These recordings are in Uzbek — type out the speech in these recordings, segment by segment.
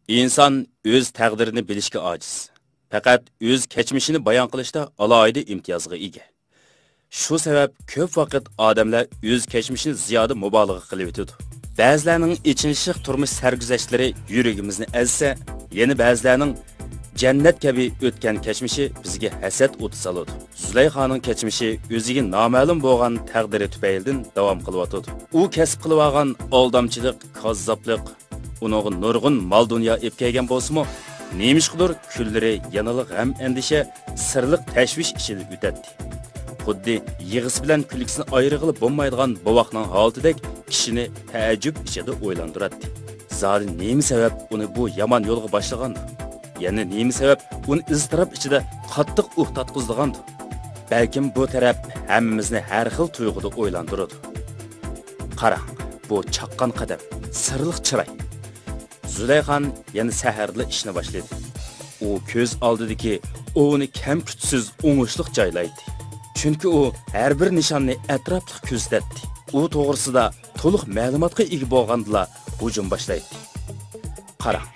İnsan o'z taqdirini bilishga ojiz. Faqat o'z kechmishini bayon qilishda alohida imtiyozga ega. Shu sabab ko'p vaqt odamlar o'z kechmishini ziyoda mubolag'a qilib o'tadi. Ba'zilarning ichinishliq turmush sarguzashtlari yuragimizni ezsa, yana ba'zilarning jannat kabi o'tgan kechmishi bizga hasad o't soladi. Zulayxoning kechmishi o'ziga noma'lum bo'lgan taqdiri tufaylidan davom qilyotdi. U kasb qilib olgan aldamchilik, kazzoblik, uning nurg'un mol dunyo ep kelgan bo'lsa-mu, nemishqidir kunlari yanaliq g'am andisha, sirliq tashvish ichida o'tadi. Xuddi yig'is bilan kulgisini ayrig'ilib bo'lmaydigan bovoqning holatidek kishini taajjub ichida o'ylantiradi. Zali nima sabab uni bu yomon yo'lga boshlagan? Yana nima sabab uni iztirob ichida qattiq tatqizdigan? Balkim bu taraf hammamizni har xil tuyg'uda o'ylantiradi. Qarang, bu chaqqan qadam, sirliq chiroy. Zulayxon yana saharli ishni boshladi. U ko'z oldidagi o'ni kam kuchsiz o'ngishliq joylaydi. Chunki u har bir nishonni atrofli ko'zatdi. U to'g'risida to'liq ma'lumotga ega bo'lgandila hujum boshlaydi. Qarang,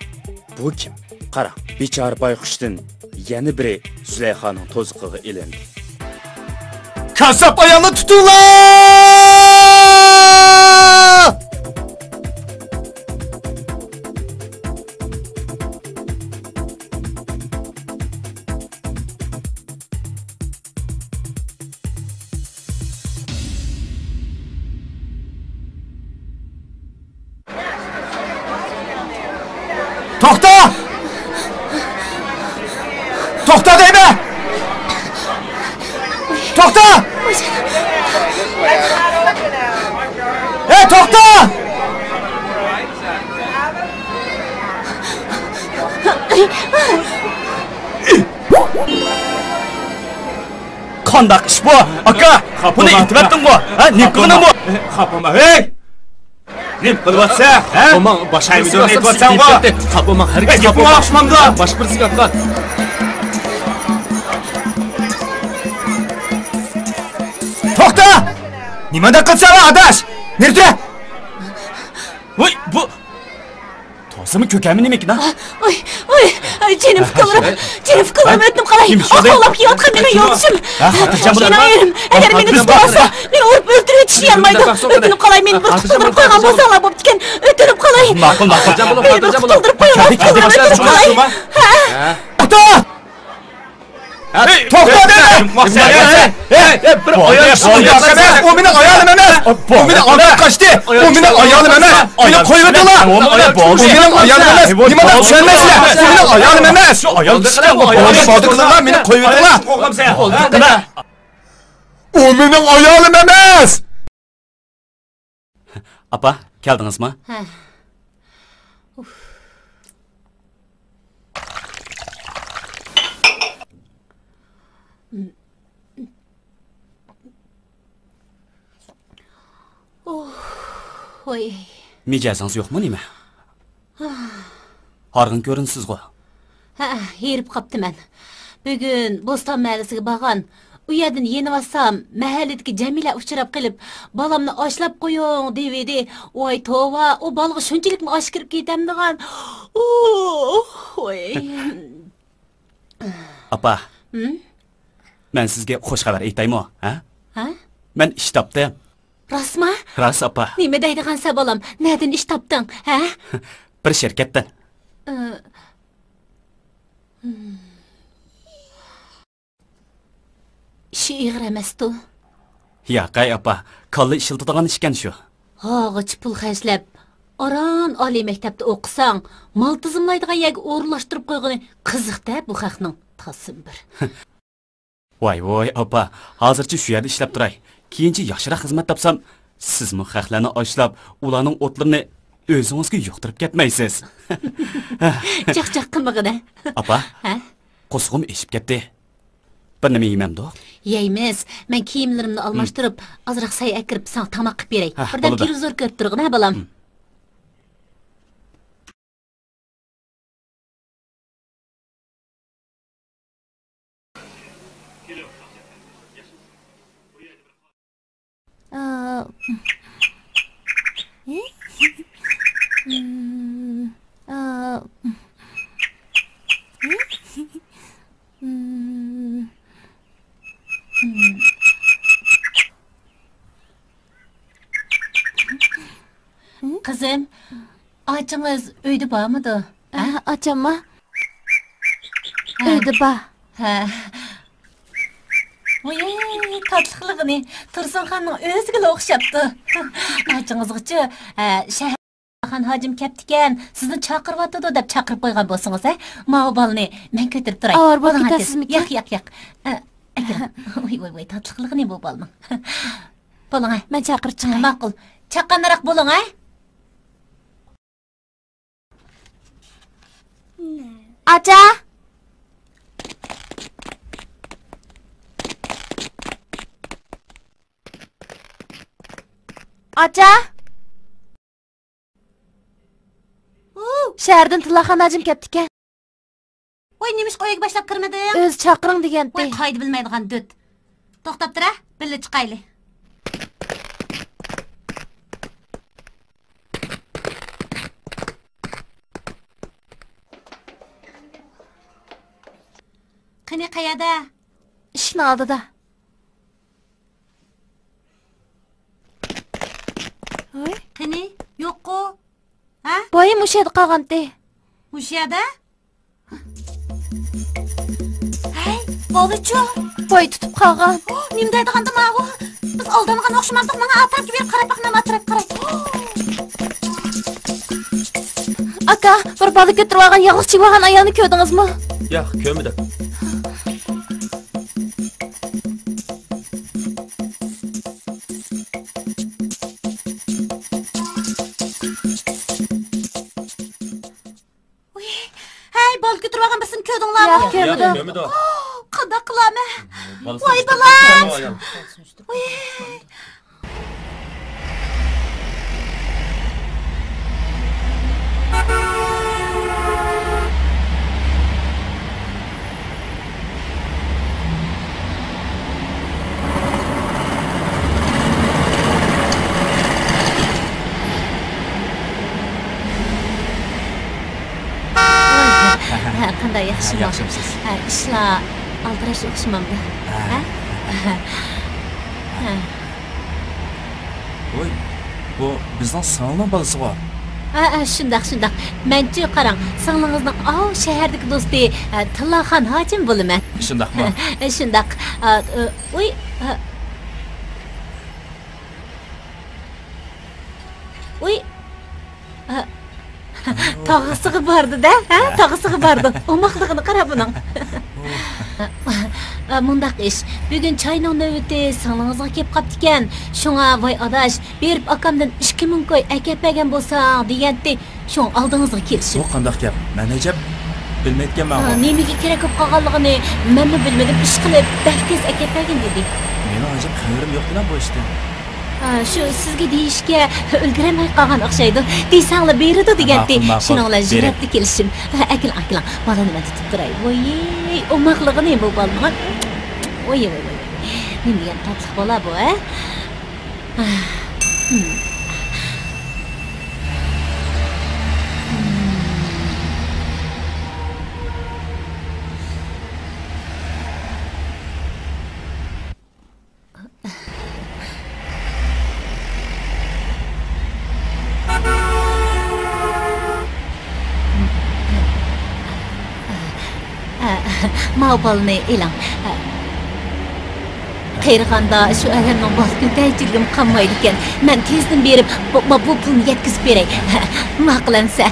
bu kim? Qarang, bechora bayqushdan yana biri Zulayxoning to'ziqiga ilindi. Kasap ayağını tutula! Tokta! Tokta deyme! Tokta! Hey tokta! Qandaq ish bu? Aka, buni aytibding bu. Ha, nim qilgan bu? Xapama, hey! Nim qilyapsa, ha? Xapama, boshqa videoni aytibsan bu. Xapama, hargiz xapama. Boshqa birisiga aytgan. Tokta! Nimada qilsana adash? Nerede? Voy, bu Tosimi kökemi nima ekan? Oy, jenim fikirlarim o'tdim qalay. Oqlab kiyotgan meni yo'lishim. Xotirjam bo'l. Agar meni tutsa, meni urib o'ldirib yetishni olmaydi. O'tinib qalay, meni bir qildirib qo'ygan bo'lsanglar bo'pti ekan. O'tinib qalay. Ma'qul, xotirjam bo'l. Qildirib qo'ygan. Ha? Ota! Tokta deme! Bir ayağım o benim ayağım emez! O benim ayağım kaçtı! O benim ayağım emez! Beni koyuyordu lan! O benim ayağım emez! Limadan düşenmezler! O benim ayağım emez! Ayağım düştü! O benim badıklarlar beni koyuyordu lan! O benim ayağım emez! Apa, geldiniz mi? Oy. Mijazınız yok mu nime? Hargın görünsüz go. Ha, herip qaptı men. Bugün Bostan mahallesiga bargan. U yerdan yeni bassam, mahalledagi Jamila uchrab qilib, balamni oshlab qo'ying devdi. Voy tova, o balga shunchalikmi osh kirib ketamdigan. Oy. Apa. Men sizga xush xabar aytaymi, ha? Ha? Men ish topdim. Rasma? Ras apa. Nima deydigansa balam? Nereden ish topding, ha? Bir şirketden. İşi ig'ir emas-tu. Yo'q, apa. Kalla ishiltadigan ishkan shu. Hog'ich pul xarjlab, aran oliy maktabda o'qisang, mol tizimlaydigan yerga o'rinlashtirib qo'ygani qiziq-da bu xalqning. Tasim bir. Voy, apa. Hozircha shu yerda ishlab turay. Keyinchi yaxshiroq xizmat topsam, siz mu xalqlarni oshlab, ularning o'tlarini o'zingizga yo'qtirib ketmaysiz. Chaq qilmag'ida. Apa. Ha? Qo'sqim eshib ketdi. Bir nima yeyman-da? Yeymiz. Men kiyimlarimni almashtirib, ozroq say akirib, sen tamoq qilib beray. Ha, Birdan bo'ladi. televizor ko'rib turg'in, ha balam. Acınız uyda barmıdı? Açama. Uyda ba. Ha. Oy, tatlılığını Tursunxanның özügile oxşaptı. Acınızgıcı, Şəhərxan hacım keptiken, sizni çaqırvatıdı dep çaqırıp qoyğan bolsunuz, Mao balını men kötürüp duray. Ağır bolup ketesizmi ki? Yak. Oy, tatlılığını bu balının. Bolun, Men çaqırıp çıqay. Maqul. Çaqqandarak bolun, Acha! Acha! Şəhərdən Tillaxan hacım keptiken. Oy, nemiş qoyuq başlap kirmedi? Öz çaqırın degende. Oy, qaydı bilmeydiğen düt. Toxtap tura, birli çıqaylı. Qani qayada? İşini aldı da. Oy. Qani, yo'q-ku. Ha? Boyum o'sha yerda qolgandi. O'sha yerda? Hey, boluchu. Boy tutib qolgan. Nim deydiganda ma'u. Biz aldangan o'xshamazdik. Menga atrofga berib qarab baqnam atrofga qaray. Aka, bir balı götürüp algan yağlık çıkıp algan ayağını kördünüzmü? Yo'q, ko'rmadim. Hey, bol götürüp algan birisini ko'rdinglarmi? Yo'q, ko'rmadim. Ko'rmadim. Qanday qilaman? Voy balam! Qanday yaxshimi? Yaxshimisiz. Ishlar aldirash o'xshamamda. Voy, bu bizning sog'lom balasi bor. Shundaq. Menchi qarang, singlingizni shahardagi do'sti Tillaxon hojim bo'laman. Shundaqmi? Shundaq. Oy. Oy. Tog'asiga bordi-da, tog'asiga bordi. Omoqligini qara buning. Mundaq ish. Bugun choyning navbati singlingizga kelib qopti ekan. Shunga voy adash, berib akamdan 2000 koy akapgan bo'lsang degandi. Shung oldingizga kelishim. Bu qanday gap? Men ajab bilmayotganman. Nimaga kerak bo'lib qolganligini men bilmadim. Ish qilib, balki akapgan dedi. Meni ajab xabarim yo'q-da bu ishdan. Shu sizga deyishga ulgurmay qolgan o'xshaydi. Deysanglar beradi degandi. Shuninglar jiratli kelishim. Akil, bolani men tutib turay. Voy, o'maqligini bu bolani. Voy. Nima degan tatliq bola bu, Mao balını elang. Qayrganda shu alamning bol ko'taychiligim qolmaydi ekan. Men tezdan berib bu pulni yetkazib beray. Ma'qullansa.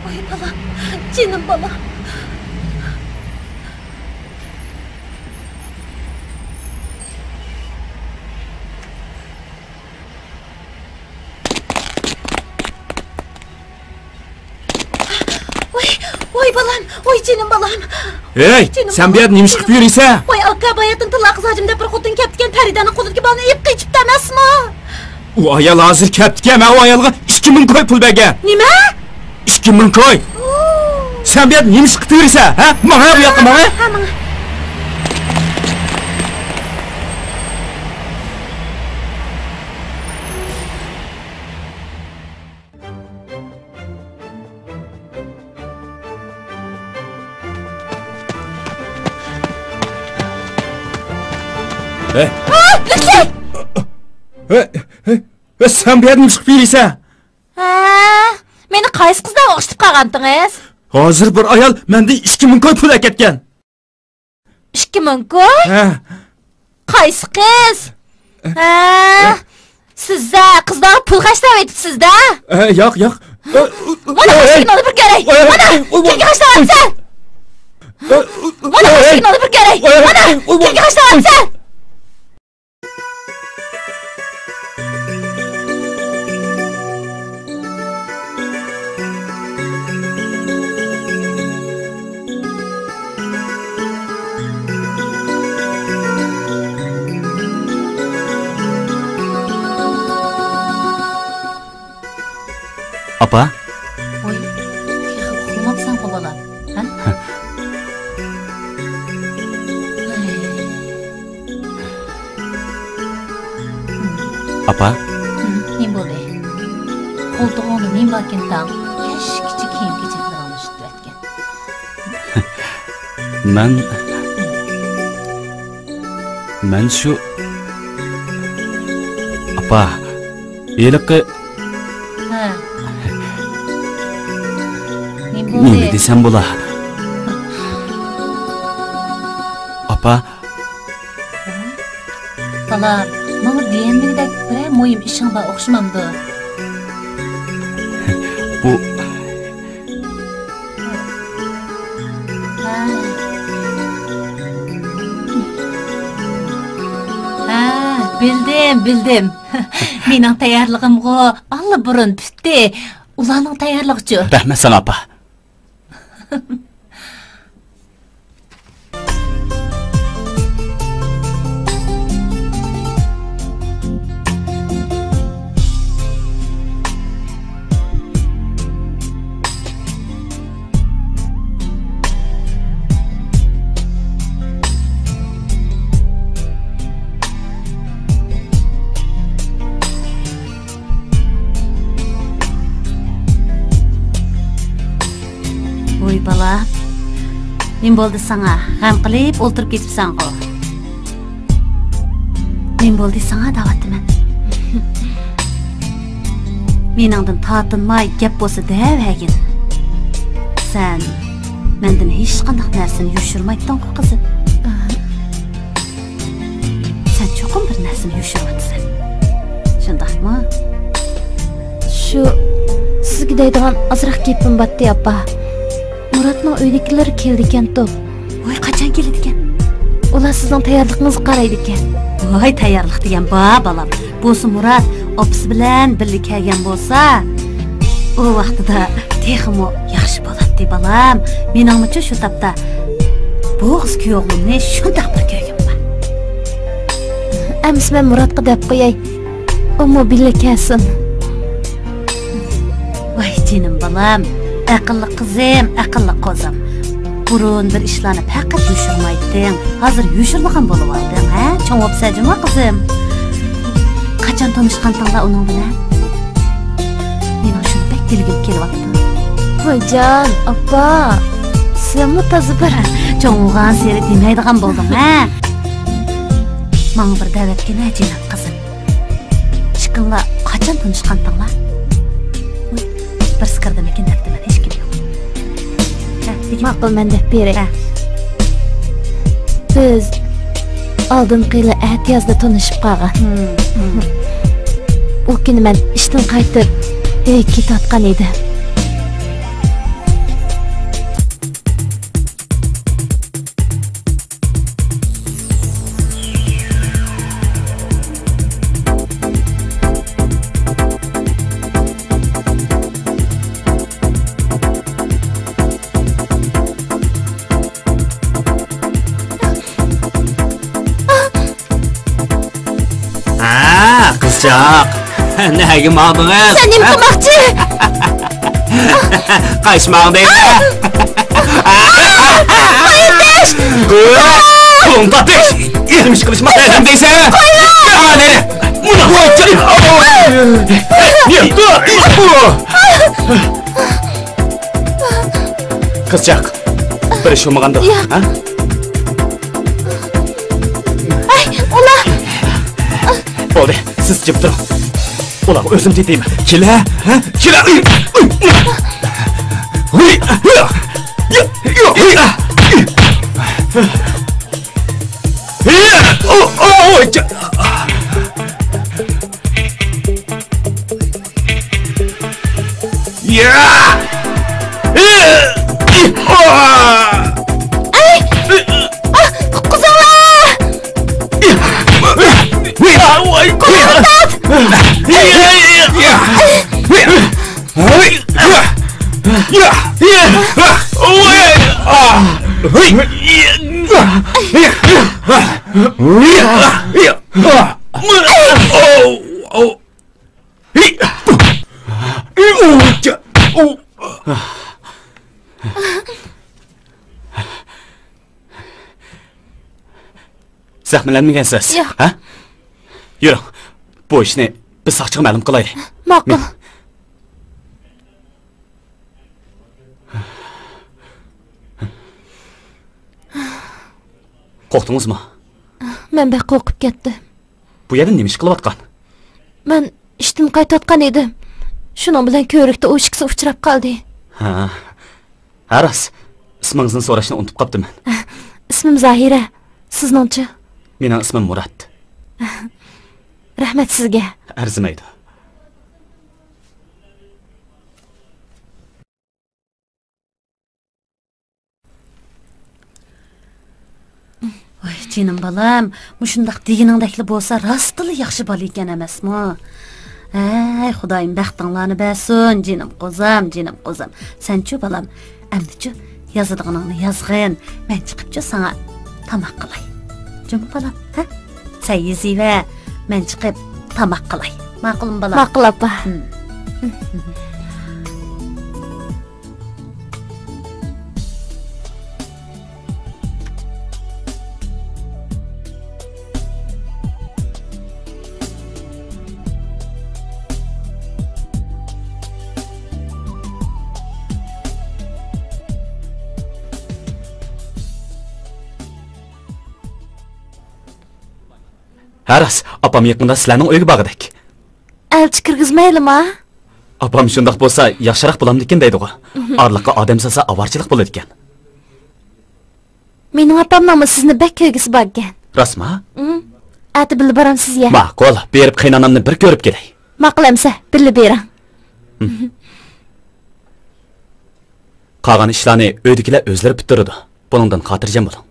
Oy balam, canım balam. Oy balam, oy canım balam. Hey, sen bir yerden neymiş qilib yuriysan? Oy aka bayatın Tillaxon hojimda bir xotin keptigan Faridaning qo'liga balni yeb qichibdi emasmi? U ayol hozir kaptiga, men u ayolga 2000 koy pul bergan. Nima? 2000 koy. Sen bir yerden neymiş qilib yuriysan, ha? Mana bu yoqqa mana. Ha, mana. Sen bu yerden çıkıp yiysen. Meni qaysi qizdan o'xshatib qolgandingiz? Hozir bir ayol menda 2000 koy pul ketgan. 2000 koy? Qaysi qiz? Sizda qizdan pul qashlab aytibsiz-da? Yo'q. Mana hoshligini olib bir kerak. Mana kimga qashlab Mana hoshligini olib bir kerak. Mana kimga qashlab Apa? Oy, uxlamabsan qo'bolam, ha? Apa? Nima bo'ldi? Qo'ltig'ingda nima bor ekan tang? Kichik kiyim-kechaklar olishib yotgan. Men shu Apa, eliqi nima desam bo'lar? Apa? Balam, mana diyendek bir muhim ishing bor o'xshamamdi. Bu bildim. Mening tayyorlig'im-g'o allaburun bitdi. Ularning tayyorlig'ichi. Rahmat sana apa. Voy bala, nima bo'ldi sana? G'am qilib o'ltirib ketibsan-ku. Nima bo'ldi sana da'vatman? Meningdan tortinmay gap bo'lsa davagin. Sen mendan hech qanday narsani yushirmayding-ku qizim. Sen cho'qim bir narsani yushiryapsan. Shundaqmi? Shu sizga deydigan ozroq gapim batdi apa. Muratning uydagilar keldi ekan-ku. Voy, qachon keldi ekan? Ular sizning tayyorlig'ingizga qaraydi ekan. Voy, tayyorlik degan balam. Bo'lsa Murat opisi bilan birga kelgan bo'lsa, u vaqtida texmo yaxshi bo'ladi balam. Meningcha shu tapda bu qiz kuyovimni shunday bir ko'rganman. Ammo men Muratga deb qo'yay. U mobilga kelsin. Voy jinim balam, aqlli qizim, aqlli qozim. Burun bir ishlarni faqat yushirmayding. Hozir yushirmagan bo'lyapding, ha? Cho'ng o'psajimi qizim? Qachon tanishqandinglar uning bilan? Meni shuni pek dilgim kelyapti. Voyjon, apa, senmi toza bir cho'ng'gan seri demaydigan bo'lding, ha? Menga bir da'vatgina jinim qizim. Chiqinglar, qachon tanishqandinglar? Bir sikirdimi ekan debdi men hech kim yo'q. Ma'qul, men deb beray. Biz oldingi yili ehtiyozda tanishib qolgan. U kuni men ishdan qaytib ketayotgan edim. Qizchaq, nega maqdingiz? Sen nima qilmoqchi? Qaysmang deydi. Qo'ydish! Qo'ng patish! Ilmish qilishma dedim deysan. Ana, buni qo'ychi. Qizchaq, bir ish bo'lmaganda, ha? Ular Bo'ldi, siz jim turing. Ular o'zim deyman. Kela, ha? Kela. Zahmlanmagansiz, ha? Yuring. Bu ishni biz soqchiga ma'lum qilaylik. Ma'qul. Qo'rqdingizmi? Men bek qo'rqib ketdim. Bu yerda nima ish qilayotgan? Men ishdan qaytayotgan edim. Shuning bilan ko'rikda o'shiksa uchrab qoldi. Ha. Aras, ismingizni so'rashni unutib qoptiman. Ismim Zahira. Sizningchi? Mening ismim Murat. Rahmat sizga. Arzimaydi. Voy, jinim balam, mushundaq deginingdekli bo'lsa, rostila yaxshi bola ekan emasmi? Ay, Xudoyim baxtinglarni bersin, jinim qozam. Sen-chu balam, endi-chu yozadiganingni yozg'in. Men chiqibchi sana tamoq qilay. Jim balam, ha? Sen yeziva, men chiqib tamoq qilay. Ma'qulmi balam? Ma'qul opa. Aras, opam yaqinda sizlarning uyga bordik. Elchi kirgizmaylimi? Opam shundoq bo'lsa, yaxshiroq bo'lamdikin deydi-ku. Orliqqa odam solsa avorchilik bo'ladi ekan. Mening opamning sizni bek ko'ygisi bor ekan. Rostmi? Ati bilib boram sizga. Ma'qul, berib qaynonamni bir ko'rib kelay. Ma'qul amsa, bilib bering. Qolgan ishlarni uydagilar o'zlari bitiradi. Buningdan xotirjam bo'ling.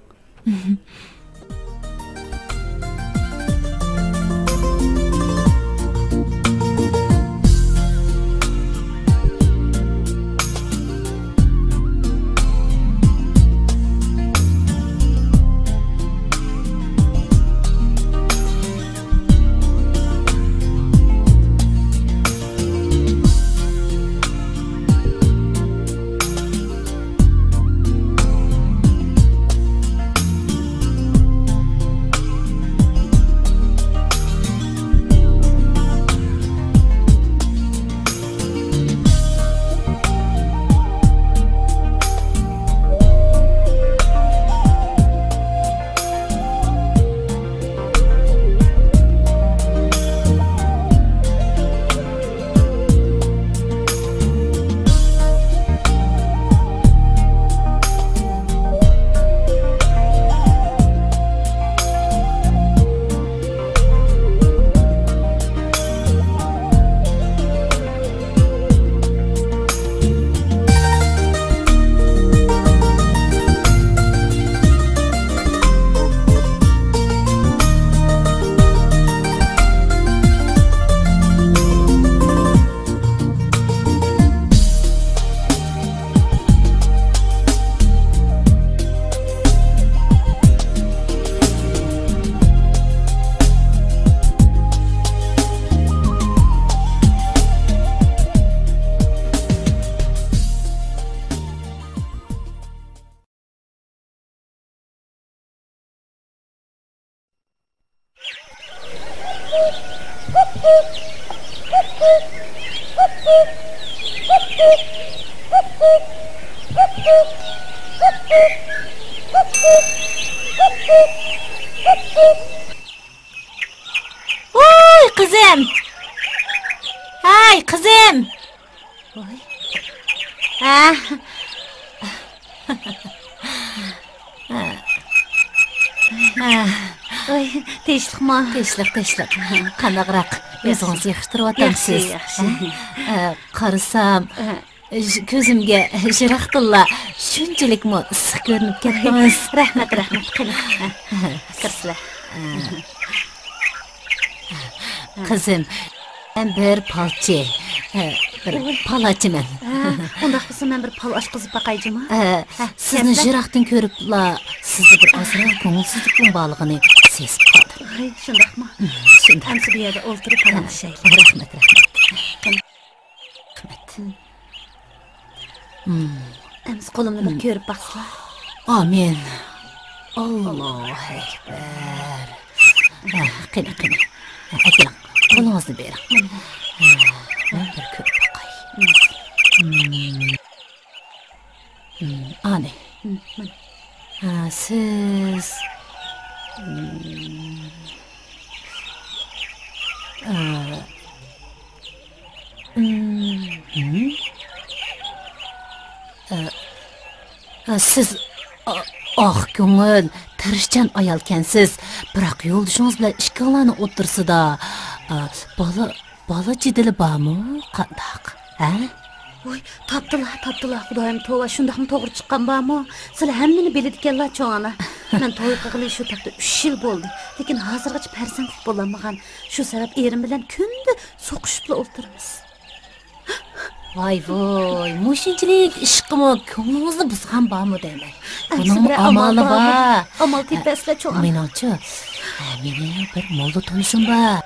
kızım. Hay kızım. Oy. Ha. Oy, tinchlikmi? Tinchlik. Qanaqroq o'zingizni yig'ishtirib o'tamsiz? Yaxshi. Qarasam, ko'zimga Jiraqtilla shunchalikmi issiq ko'rinib ketdingiz. Rahmat. Qani. Kirsizlar. Qizim, men bir palchi, bir palachiman. Undaq bo'lsa men bir pal ochqizib baqayjimi? Sizni Jiraqdan ko'ribla, sizda bir ozroq ko'ngilsizlikning borligini sezib qoldim. Ay, shundaqmi? Shunday. Hamsi bu yerda o'ltirib palanishaylik. Rahmat. Hamsi qo'limni bir ko'rib baqsizlar. Amin. Allohu akbar. Qani. Akalang, qo'lingizni bering. Men bir ko'rib boqay. Ani. Siz siz ko'ngil, tirishchan ayolkansiz, biroq yo'ldoshingiz bilan ishqalanib o'tirsida, bola jidili bormi? Qandaq? Oy, tapdılar, Xudoyim tova, shundaqmi to'g'ri chiqqan bormi? Sizlar hammani biladiganlar cho'ng ana. Men to'y qilg'ili shu taqda 3 yil bo'ldi, lekin hozirgacha farzandlik bo'lolmagan. Shu sabab erim bilan kunda so'qishib o'tiramiz. Voy, mushunchalik ishqimi ko'nglingizni buzgan bormi deyman. Buning amali bor. Amal tepaslar cho'ng. Menimcha, meni bir molda tanishim bor.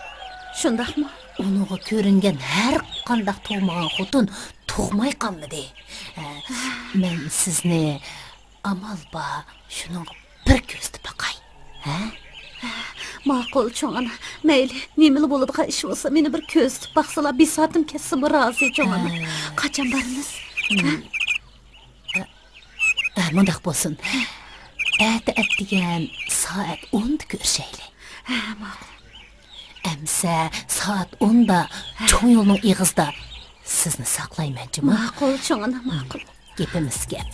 Shundaqmi? Unuga ko'ringan har qanday tug'magan xotin tug'may qolmadi. Men sizni amal bor, shuning bir ko'zda baqay. Ma'qul cho'ng ana. Mayli, nimali bo'ladigan ish bo'lsa, meni bir ko'z tutib baqsalar, bir soatim ketsa bir rozi cho'ng ana. Qachon boramiz? Mundaq bo'lsin. Degan soat 10 da ko'rishaylik. Ma'qul. Emsa soat 10da cho'ng yo'lning ig'izda sizni saqlayman-chi? Ma'qul cho'ng ana, ma'qul. Gapimiz gap.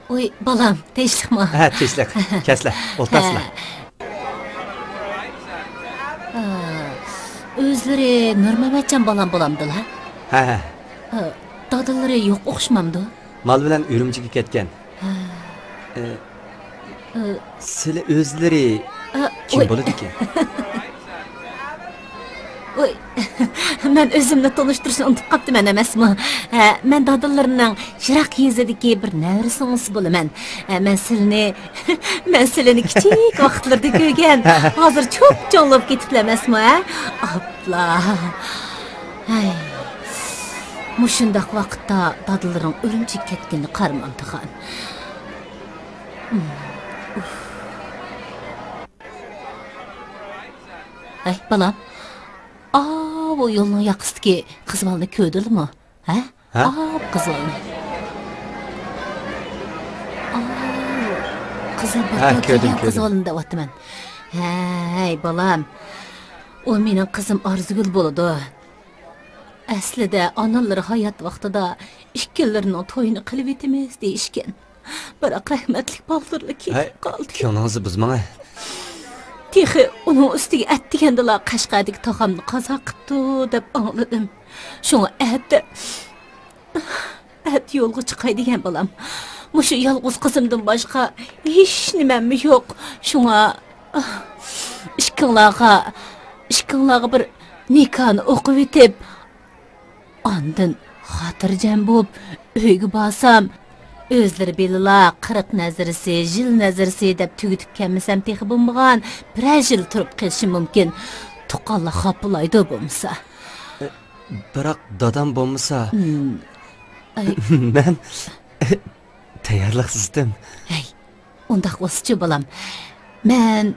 Oy, balam, tinchlikmi? Tinchlik. Keslar, o'ltasizlar. O'zlari Nurmamatjon balam bo'lamdilar. Dadillari yo'q o'xshamamdi. Mal bilan Urumchiga ketgan. Sizlar o'zlari kim bo'ladi ekan? Oy, men o'zimni tanishtirishni unutib qolibman emasmi? Men dadillarining Jiroq yezidagi bir navrisingisi bo'laman. Men sizlarni kichik vaqtlarda ko'rgan. Hozir cho'p-cho'nlab ketiblar emasmi? Abla. Ay. Mushundaq vaqtda dadillaring o'limchiga ketganini qaramamdigan. Ay, balam. bu yolun yakısındaki kız balını köydül mü? Ha? Ha? Kız balını. Kızım Ha, bak köydüm, kız köydüm. balını da vatı ben. Hey balam. O menin kızım Arzugul boludu. Aslida analari hayat vaqtida ikkalarining to'yini qilib etamiz deyishgan. Biroq rahmatlik baldirlik ketib qoldi. Ko'nglingizni buzmang. Texi uning ustiga atdigandala Qashqadagi tog'amni qazo qilibdi deb angladim. Shunga at yo'lga chiqay degan bolam. Mushu yolg'iz qizimdan boshqa hech nimam yo'q. Shunga ishqinglarga bir nikahni o'qib etib Andın xatircam bo'lib uyga borsam, o'zlari belila 40 nazarisi, jil nazarisi deb tugitib kelmasam texi bo'lmagan, bir yil turib qolishim mumkin. To'qalla xapilaydi bo'lmasa. Biroq dadam bo'lmasa, men tayyorliqsizdim. Hey, undaq bo'lsa-chi bolam. Men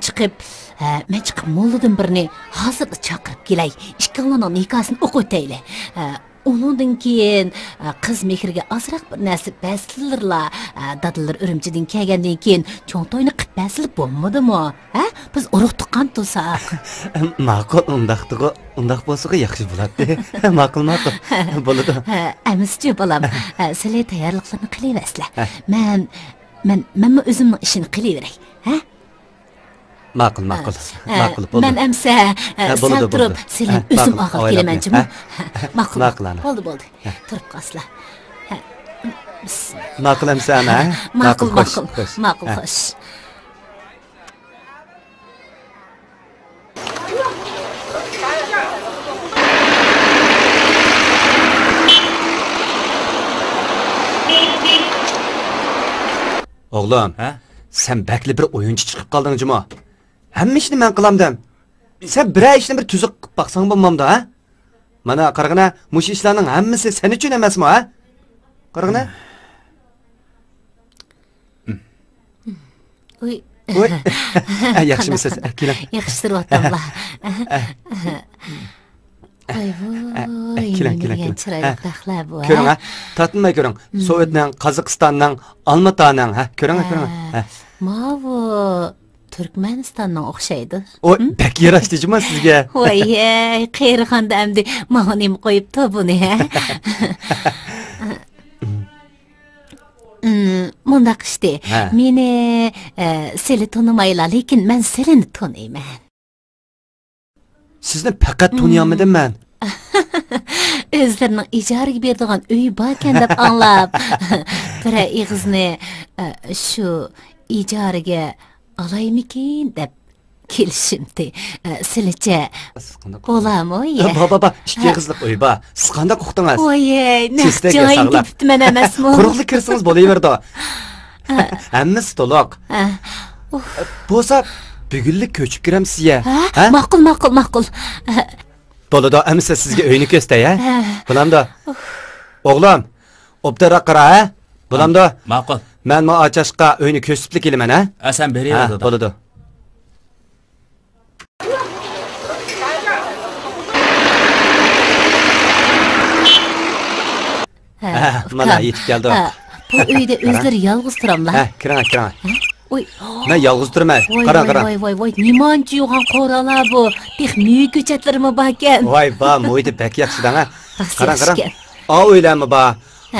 chiqib molladan birini hozir chaqirib kelay. Ikkalarining nikosini o'qitayli. Undan keyin qiz mehriga azroq bir narsa bastirlar. Dadalar Urumchidan kelgandan keyin cho'ng to'yni qilib bastirib bo'lmadimi? Ha? Biz urug' tuqqan tursak. Ma'qul, undaq bo'lsa yaxshi bo'ladi. Ma'qul. Bo'ladi. Amischi bolam, sizlar tayyorliklarni qilaverasizlar. Men o'zimning ishini qilaveray. Ha? Ma'qul bo'ldi. Men amsa sal turib, sizlar o'zim og'ib kelamanchimi? Ma'qul. Bo'ldi. Turib qolsizlar. Ma'qul amsa ana. Ma'qul, xo'sh. Oğlum, sen bekli bir oyuncu çıkıp kaldın Cuma. Hem işini ben kılamdım. Sen bir işini bir tüzük baksan bulmam da ha? Bana kargına muş işlerinin hemmisi sen için emez mi ha? Kargına? Oy. Yaxşı mısınız? Kelam. Yaxşıdır vatanlar. Ay Kelam. Chiroyli qahlar bu. Görün ha. Tatınmay görün. Sovyet'nin, Kazakistan'ın, Almata'nın ha. Görün ha. Mavu Turkmenistan'dan o'xshaydi. O pek yaraştıcı mı sizge? Voy, qiyirxanda amdi ma'nim qo'yibdi buni. Mundaq ishdi. Meni seni tonimaylar, lekin men seni toniyman. Sizni faqat tanıyamadım ben. O'zlarining ijaraga beradigan uy bor ekan deb anglab, bir ig'izni shu ijaraga olaymikin deb kelishimdi. Sizlarcha bo'ladimi? Baba, ikki qizlik uy bor. Siz qanday uqdingiz? Voy, joyim ketibman emasmi? Quruqlik kirsangiz bo'laverdi. Hammasi to'liq. Bo'lsa, bugunlik ko'chib kiramsiz ya. Ma'qul. Bo'ladi, amsa sizga uyni ko'stay, ha? Bulamda. O'g'lim, obdara qara, ha? Bulamda. Ma'qul. Men ma ochashqa uyni ko'rsatib kelaman, ha? Sen beraver dedi. Bo'ladi. Mana yetib keldi. Bu uyda o'zlari yolg'iz turamlar. Ha, kiring. Oy. Men yolg'iz turman. Qara. Voy. Nimanchi yo'g'on qo'ralar bu? Texnik ko'chatlarimi bor ekan? Voy, mo'ydi bak yaxshidan, ha? Qara. O'ylanma ba.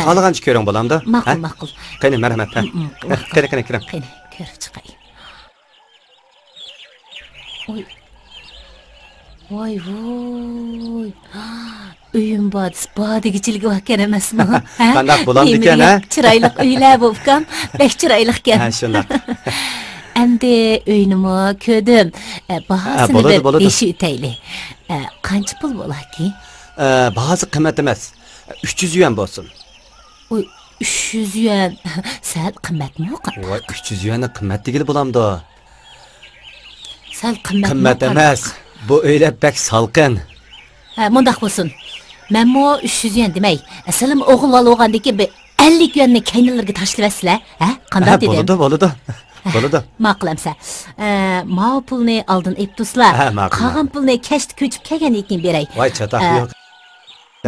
Qolgancha ko'ring bo'lamda. Ma'qul. Qani, marhamat. Qani. Qani, ko'rib chiqay. Voy. Uyim bodigichiligi ekan emasmi? Qandaq bo'lamdi ekan, ha? Chiroyli uylar bo'pkan, bek chiroyli ekan. Ha, shundoq. Endi uynimi ko'rdim. Bahosini bir beshi o'tayli. Qancha pul bo'larki? Bahosi qimmat emas. 300 yuan bo'lsin. Oy, 300 yuan. Sal qimmatmi yo'q? Voy, 300 yuan qimmat degili bo'lamdi. Sal qimmat. Qimmat emas. Bu o'ylab bak salqin. Mundaq bo'lsin. Menmo 300 yuan demay. Asalim o'g'il olgandan keyin 50 yuanni kaynlarga tashlayapsizlar, ha? Qanday dedim? Bo'ladi. Bo'ladi. Ma'qulamsa. Ma pulni oldin eptuslar. Ha, ma'qul. Qolgan pulni kashda ko'chib kelgandan keyin beray. Voy chataq yo'q.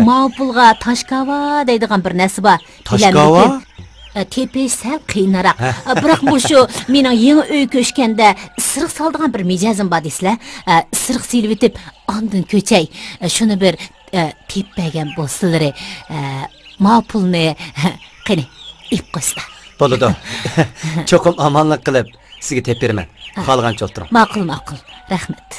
Ma pulga toshkava deydigan bir narsa bor. Toshkava? Tepish sal qiyinroq. Biroq bu shu mening yangi uy ko'chganda isiriq soldigan bir mijozim bor deysizlar. Isiriq silib etib, ondan ko'chay. Shuni bir teppagan bo'lsizlar. Ma pulni qani ip qo'ysizlar. Bo'ladi. Cho'qim omonlik qilib sizga tep beraman. Qolgancha o'tiring. Ma'qul. Rahmat.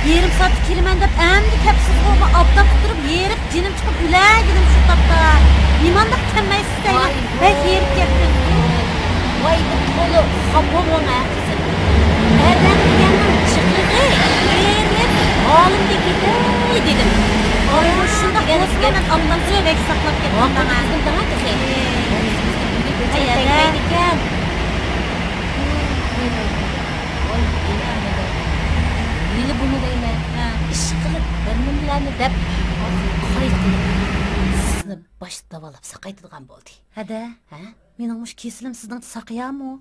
Yerim saat keliman deb endi kapsiz bo'lma obdab turib yerib jinim chiqib ulagidim shu topda. Nimanda kelmaysiz deyman. Bek yerib ketdim. Voy deb qo'li xapomona qizim. Erdan kelgandim chiqdi. Yerib olimga ketay dedim. Oy shunda qo'sgan obdan so'bek saqlab ketdim. Qizim daha kerak. Ayada ekan. Yili bunu deyman. Ish qilib birnimlarni deb qaytdim. Sizni bosh davolab saqaytirgan bo'ldi. Hada, mening mush kesilim sizning saqiyami?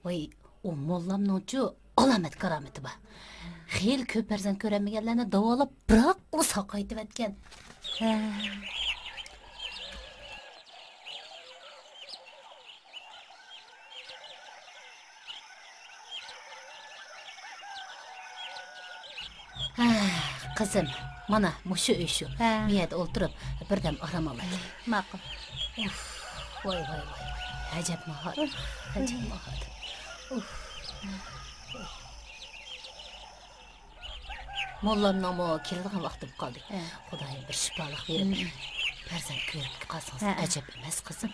Voy, u mollamning-chu alamat karomati bor. Xeyl ko'p farzand ko'rmaganlarni davolab, biroq u saqaytib etgan. Qizim, mana mushu uy shu. Men yerda o'tirib, birdan orom olay. Ma'qul. Voy. Ajab mahol. Mollamning mo kelgan vaqtim qoldi. Xudoyim bir shifolik berib, farzand ko'rib qolsangiz ajab emas qizim.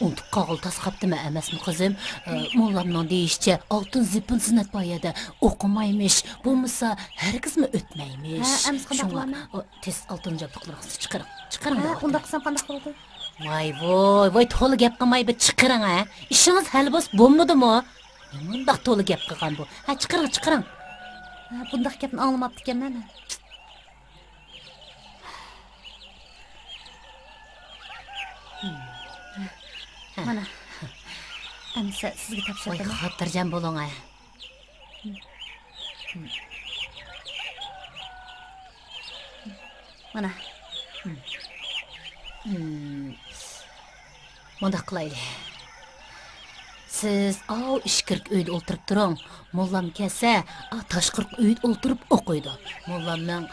Unutib qog'il tasqabdimi emasmi qizim? Mollamning deyishicha oltin zipin zinnat boyada o'qimaymish, bo'lmasa hargizmi o'tmaymish. Emas qanday qilamiz? Tez oltin jabduqlarni chiqaring. Unda qilsam qanday bo'ladi? Voy, to'la gap qilmay bir chiqaring ha. Ishingiz hal bo'lmadimi? Bundoq to'la gap qilgan bu. Chiqaring. Bundoq gapni anglamabdi ekanman. Mana. Amsa sizga topshirdim. Voy, xotirjam bo'ling a. Mana. Mundaq qilaylik. Siz ishkirk uyda o'tirib turing. Mollam kelsa, tashqirq uyda o'tirib o'qiydi. Mollamning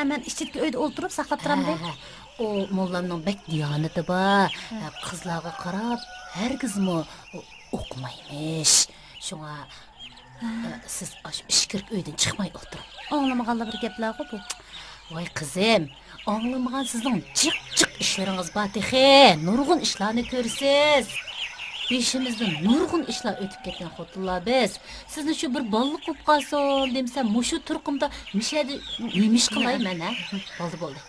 men ichki uyda o'tirib saqlab turaman. O mollamning bek diyonati bor. Qizlarga qarab, hargizmi o'qimaymish. Shunga siz ishkirk uydan chiqmay o'tiring. Anglamaganlar bir gaplar bu. Voy qizim, anglamagan sizning jiq ishlaringiz bor texi. Nurg'un ishlarni ko'rsiz. Beshimizdan nurg'un ishlar o'tib ketgan xotinlar biz. Sizni shu bir bolliq qilib qolsin demsam, mushu turqimda mishadi nemish qilayman ha? Bo'ldi.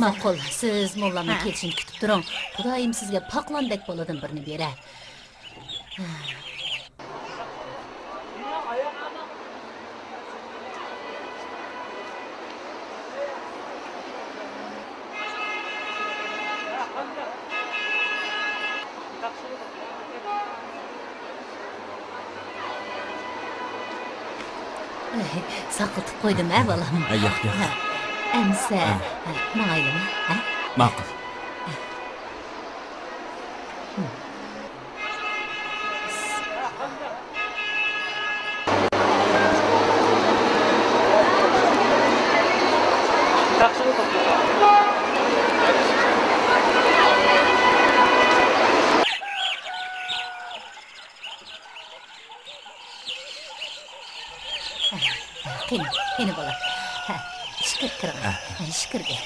Ma'qul. Siz mollamning kelishini kutib turing. Xudoyim sizga poqlandek bo'ladim birini beray. Saqlatib qo'ydim ha bolam. Yo'q. Amsa, mayli, ha? Ma'qul. Qani bolam. Ishkirga.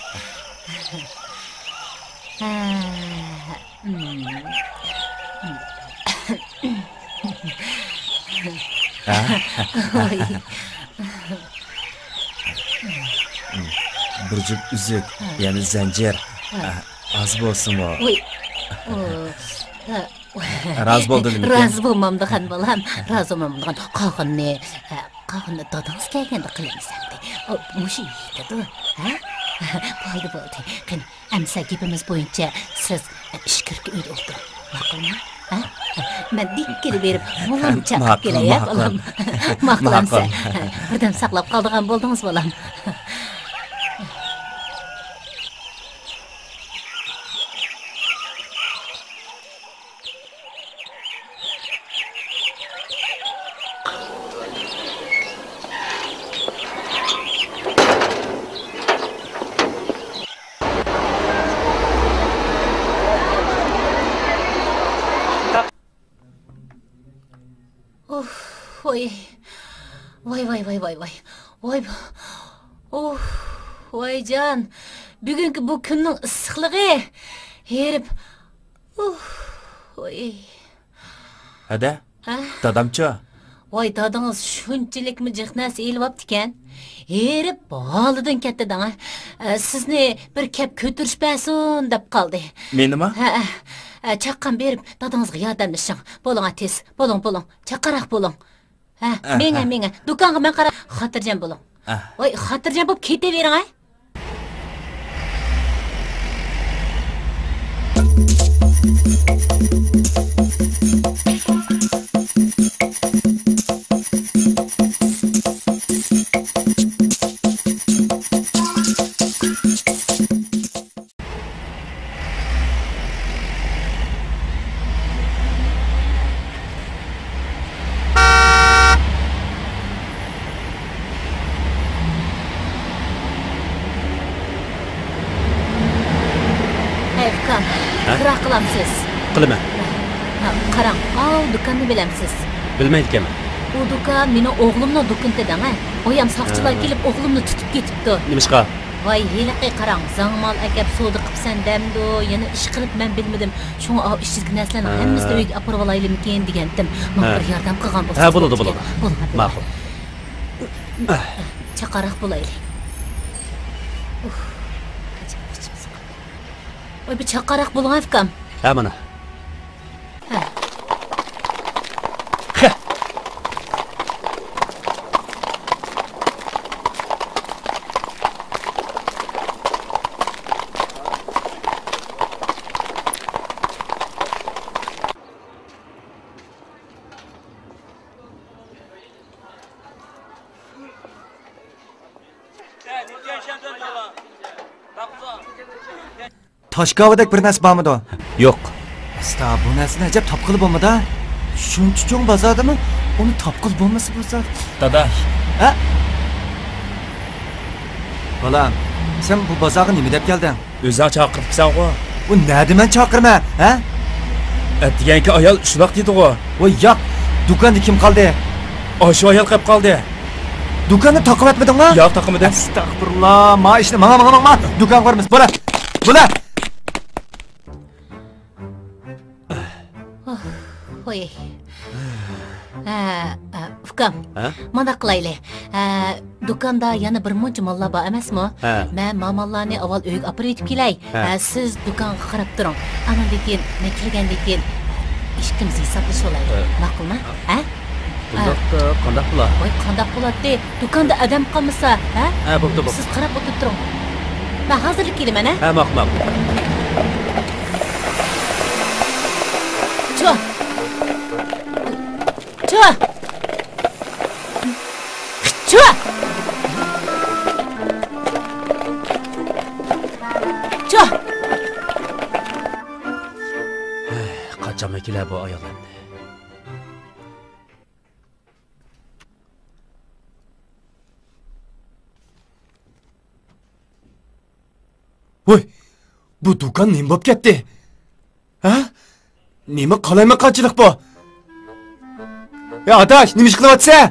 Bir jup uzuk, ya'ni zanjir. Az bo'lsin-mi? Voy. Rozi bo'ldingmi? Rozi bo'lmamdigan bolam. Rozi bo'lmamdigan. Qolganni dadingiz kelganda qilamiz endi. Mushi yetadi, ha? Bo'ldi. Qani, amsa gapimiz bo'yicha siz ishkirga uyda o'tiring. Ma'qulmi? Ha? Men dikkini berib, bolam chaqib kelay, bolam. Ma'qulamsa. Birdan saqlab qoldigan bo'ldingiz, bolam. Voy can, bugünkü bu kunning issiqligi herib. Hada? Dadamcha. Voy dadingiz shunchalikmi jiqnas elib optikan. Herib holidan ketdi-da. Sizni bir kep ko'tirishpasin deb qoldi. Menimi? Chaqqan berib dadingizga yordamlashing. Bo'ling tez, bo'ling. Chaqqaroq bo'ling. Menga do'konga men qarab xotirjam bo'ling. Voy, xotirjam bo'lib ketavering, ha? Qira qilamsiz. Qilaman. Qarang, do'konni bilamsiz. Bilmaydi ekanman. Bu do'kon meni o'g'limning do'konidan, ha? O ham soqchilar kelib o'g'limni tutib ketibdi. Nimishqa? Voy, heliqi qarang, zangmal akab savdo qilibsan demdi, yana ish qilib men bilmadim. Shunga ishchilik narsalarni hammasini uyga olib olaylikmi degandim. Men bir yordam qilgan bo'lsa. Ha, bo'ladi. Ma'qul. Chaqaroq bo'laylik. Voy, bir chaqaroq bo'ling, afkam. Ha, mana. Toshkovadek bir narsa bormidi? Yo'q. Sta, bu narsani ajab topqilib bo'lmadi. Shuncha cho'ng bozordimi? Uni topqil bo'lmasa bo'lsa. Dada. Ha? Bolam, sen bu bozorga nima deb kelding? O'zing chaqiribsan-ku. Bu nima men chaqirma, ha? Deganki ayol shundoq dedi-ku. Voy, yo'q. Do'konda kim qoldi? Shu ayol qolib qoldi. Do'konni taqib etmadingmi? Yo'q, taqimidim. Astag'firulloh. Ma ishni, ma. Do'kon quramiz. Bo'la. Voy. Ukam. Mana qilaylik. Do'konda yana bir muncha mollar bor emasmi? Men mallarni avval uyga olib yetib kelay. Siz do'konga qarab turing. Andan keyin men kelgandan keyin ishimiz hisoblash olaylik. Ma'qulmi? Ha? Bundaqda qanday bo'ladi? Voy, qanday bo'ladi? Do'konda odam qolmasa, ha? Bo'pti. Siz qarab o'tirib turing. Men hozirlik kelaman, ha? Ma'qul. Cho. Qachon kelar bu ayollar? Voy, bu do'kon nima bo'lib ketdi? Ha? Nima qalaymaqonchilik bu? Adash, nima ish qilyapsan?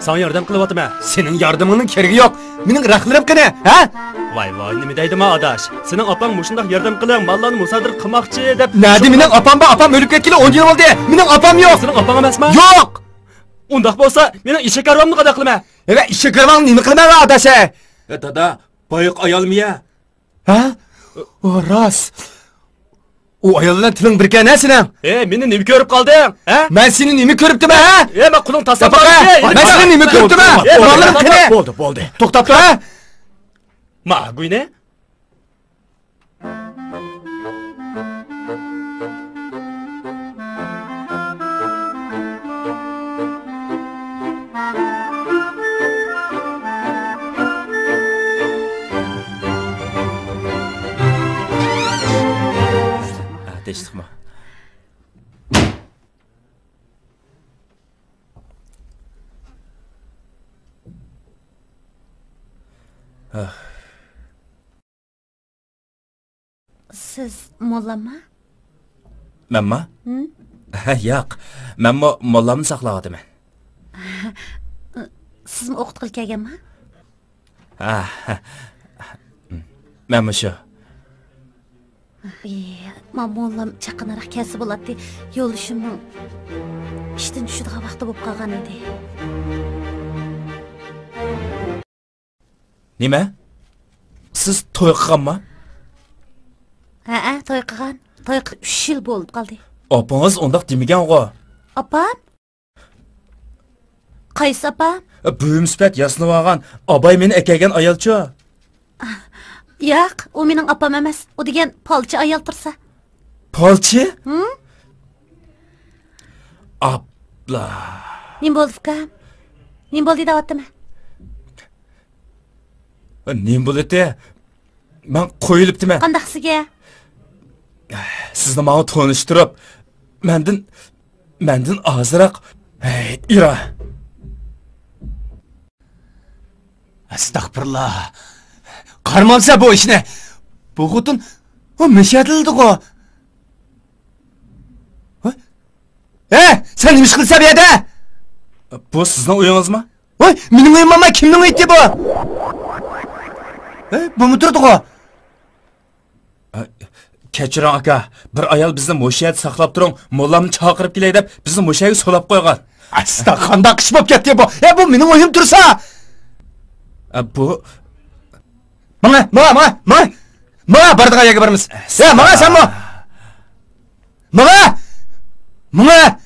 Sana yordam qilyapman. Sening yordamingning keragi yo'q. Mening raqlarim qani, ha? Voy, nima deydimi adash? Sening opang mushundoq yordam qiling, mallarni musadir qilmoqchi deb. Nadi mening opam bor, opam o'lib ketgani 10 yil bo'ldi. Mening opam yo'q. Sening opang emasmi? Yo'q. Undaq bo'lsa, mening ishga karvamni qada qilma. Ishga karvamni nima qilaman adash? Dada, boyiq ayolmiya? Ha? O rost. O ayol bilan tiling bir ekan sening. Meni nima ko'rib qolding? Ha? Men seni nima ko'ribdim ha? Men quling tashlab Men seni nima ko'ribdim ha? O'g'lim qani? Bo'ldi. To'xtab tur ha? Ma'guyne? Teştikma. Siz mollama? Menma? Yo'q. Men mollamni saqlayapman. Sizmi o'qitqil kelganmi? Menma shu. Men mollam chaqanaroq kelsa bo'ladi. Yo'lishimning ishdan tushadigan vaqti bo'lib qolgan edi. Nima? Siz to'y qilganmi? To'y qilgan. To'y 3 yil bo'ldi qoldi. Opangiz undaq demagan-ku. Opam? Qaysi opam? Buyum sifat yasnab olgan, abay meni akagan ayolchi. Yo'q, u mening opam emas. U degan polchi ayol tursa. Polchi? Abla. Nim bo'ldi ukam? Nim bo'ldi deyaptimi? Nim bo'ldi? Men qo'yilibdimi? Qandaqsiga? Sizni menga tanishtirib, mendan ozroq ira. Astagfirullah. Qarmamsa bu ishni. Bu xotun o mishadildi-ku. Sen nima ish qilsa bu yerda? Bu sizning uyingizmi? Voy, mening uyim emas, kimning uyi bu? Bu mu turdi-ku? Kechiring aka, bir ayol bizni mo'shayat saqlab turing, mollamni chaqirib kelay deb bizni mo'shayaga solab qo'ygan. Asta qandaq ish bo'lib ketdi bu? Bu mening uyim tursa? Bu Mana bardiga yerga boramiz. Mana sen mo. Mana.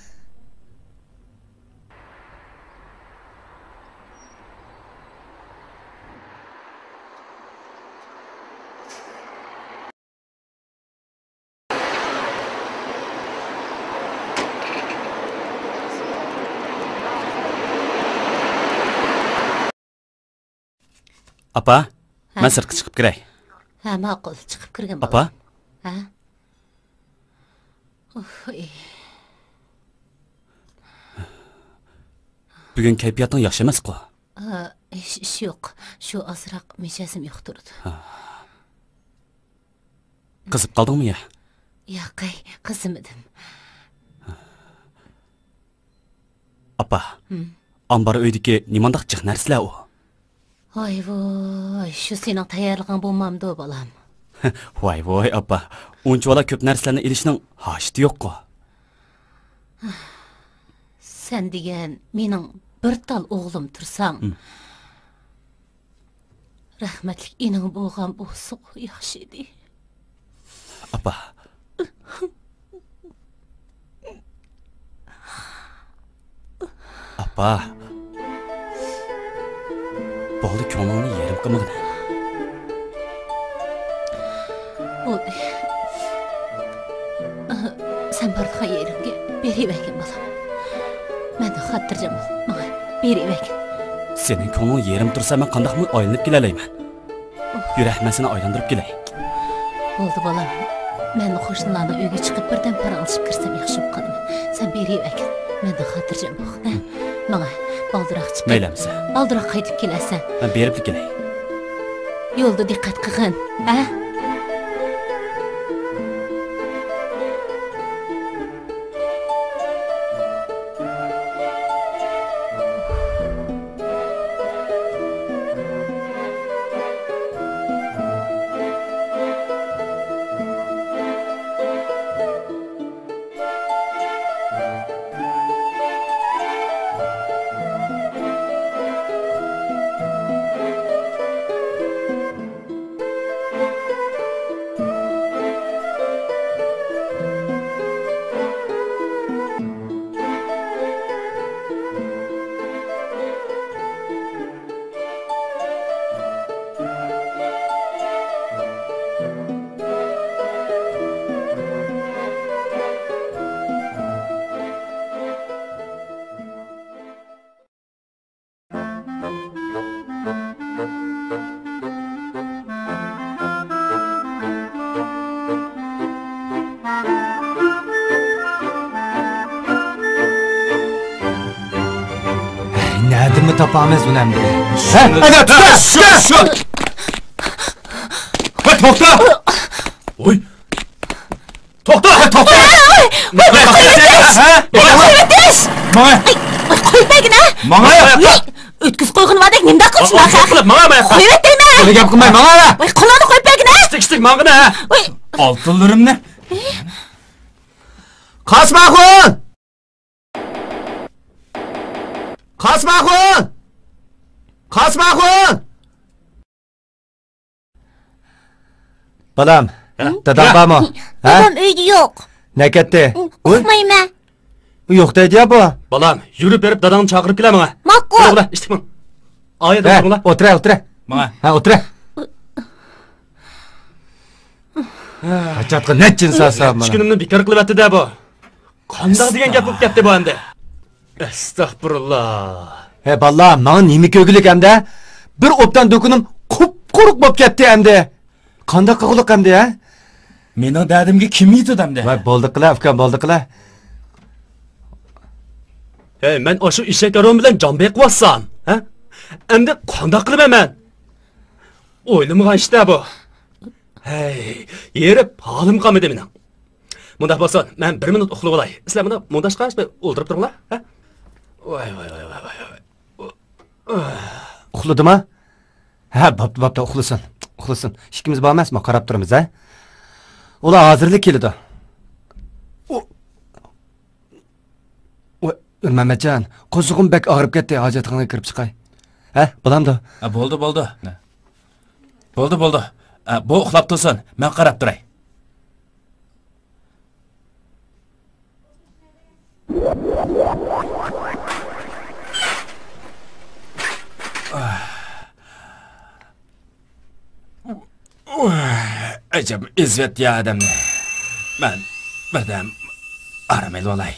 Apa, men sirtqa chiqib kiray. Ma'qul, chiqib kirgan Apa? Ha? Bugun kayfiyating yaxshi emas-ku. Ish yo'q. Shu ozroq mijasim yo'q turdi. Qizib qoldingmi ya? Yo'q, qizimadim. Apa. Ambar uydagi nimandaq jiq narsalar u? Voy, shu sening tayyorlig'ing bo'lmamdi, bolam. Voy, apa. Unchalar ko'p narsalarni ilishning hojati yo'q-ku. Sen degan mening bir tal o'g'lim tursang. Rahmatlik ining bo'lgan bo'lsa yaxshi edi. Apa. Apa. Bo'ldi, ko'nglingni yerim qilmagin. Bo'ldi. Sen bardigan yerimga berivergin bolam. Meni xotirjam bo'l. Menga berivergin. Sening ko'ngling yerim tursa, men qandaqmi aylanib kelalayman. Yurak, men seni aylantirib kelay. Bo'ldi bolam. Men qo'shnilarning uyga chiqib birdan paralashib kirsam yaxshi bo'lib qolaman. Sen berivergin. Meni xotirjam bo'l. Menga baldiroq chiqib. Maylamisa. Baldiroq qaytib kelasan. Men berib kelay. Yo'lda diqqat qilgin, ha? topamiz uni ham. Ana tuta. Voy to'xta. Voy. To'xta. Qo'ymagin-a. Manga. O'tkiz qo'ygan va'dak nimda qilishma? Manga. Qo'yib deyman. Buni gap qilmay, manga. Voy qo'lini qo'ymagin-a. Istik manga. Voy, Oltinlarimni. Qasmaxon! Qasmaxon! Qasmaxon! Balam, dadam bormi? dadam uyda yo'q. Ne ketdi? Uxlayman. Yo'q deydi ya bu. Balam, yurib berib dadangni chaqirib kelaman. Ma'qul. Ulan, istikman. Oyada bo'linglar. O'tira. Mana. Ha, o'tira. Hajatga netchin sasab mana. Ishkunimni bekor qilyapti-da bu. Qandoq degan gap bo'lib ketdi bu endi. Astagfirullah. He balam, men nima ko'gilik endi? Bir opdan dokunim qup-quruq bo'lib ketdi endi. Qandoq qilib endi, ha? Mening dadimga kim yetadi endi? Voy, bo'ldi qila, ukam, bo'ldi qila. Hey, men o'sha eshakaron bilan jonbek qilyapsam, ha? Endi qandoq qilaman? O'ylamagan ishda bu. Hey, yerib holim qolmadi mening. Bunda bo'lsa, men 1 minut uxlab olay. Sizlar buni montaj qilib o'ldirib turinglar, ha? Voy. Uxladimi? Ha, bo'pti, uxlasin. Ishimiz bor emasmi? Qarab turamiz, ha? Ular hozirlik keladi. Mamatjon, qo'zig'im bak og'rib ketdi, hojatxonaga kirib chiqay. Ha, bo'lamdi. Bo'ldi. Bo'ldi. Bu uxlab tursin, men qarab turay. Acaba izvet ya adamni. Ben birden aramaylı olay.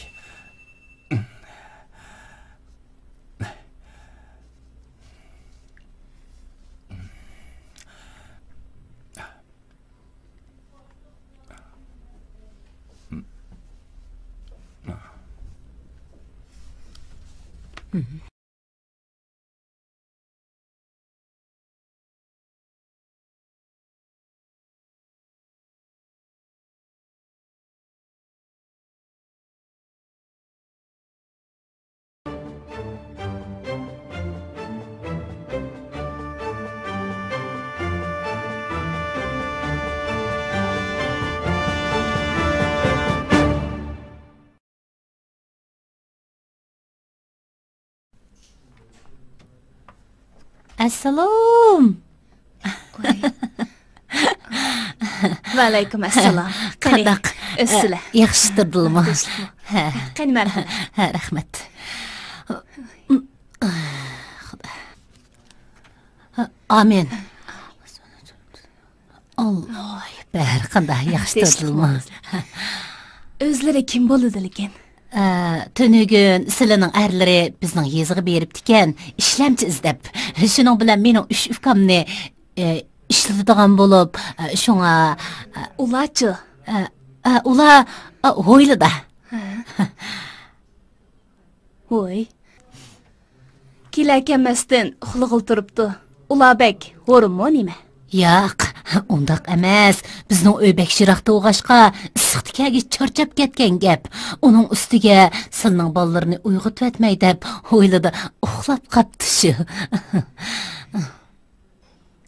Assalom. Va alaykum assalom. Qandaq? Sizlar. Yaxshi turdingmi? Ha. Qani marhamat. Ha, rahmat. Amin. Alloh, bar qanday yaxshi turdingmi? O'zlari kim bo'ladi lekin? Tönügün sizlarning erlari bizning yeziga beribdi-ekan, ishlamchi izlab. Shuning bilan mening 3 ukamni ishlatadigan bo'lib, shunga Ularchi. ular ho'ylida. Voy. Kilakemasdan uxlag'il turibdi. Ularbek, o'rinmi nima? Yo'q, undaq emas. Bizning uy bekshiraqda o'g'ashqa issiqdagi charchab ketgan gap. Uning ustiga sizning bolalarini uyg'otib etmay deb o'yladi, uxlab qapti shu.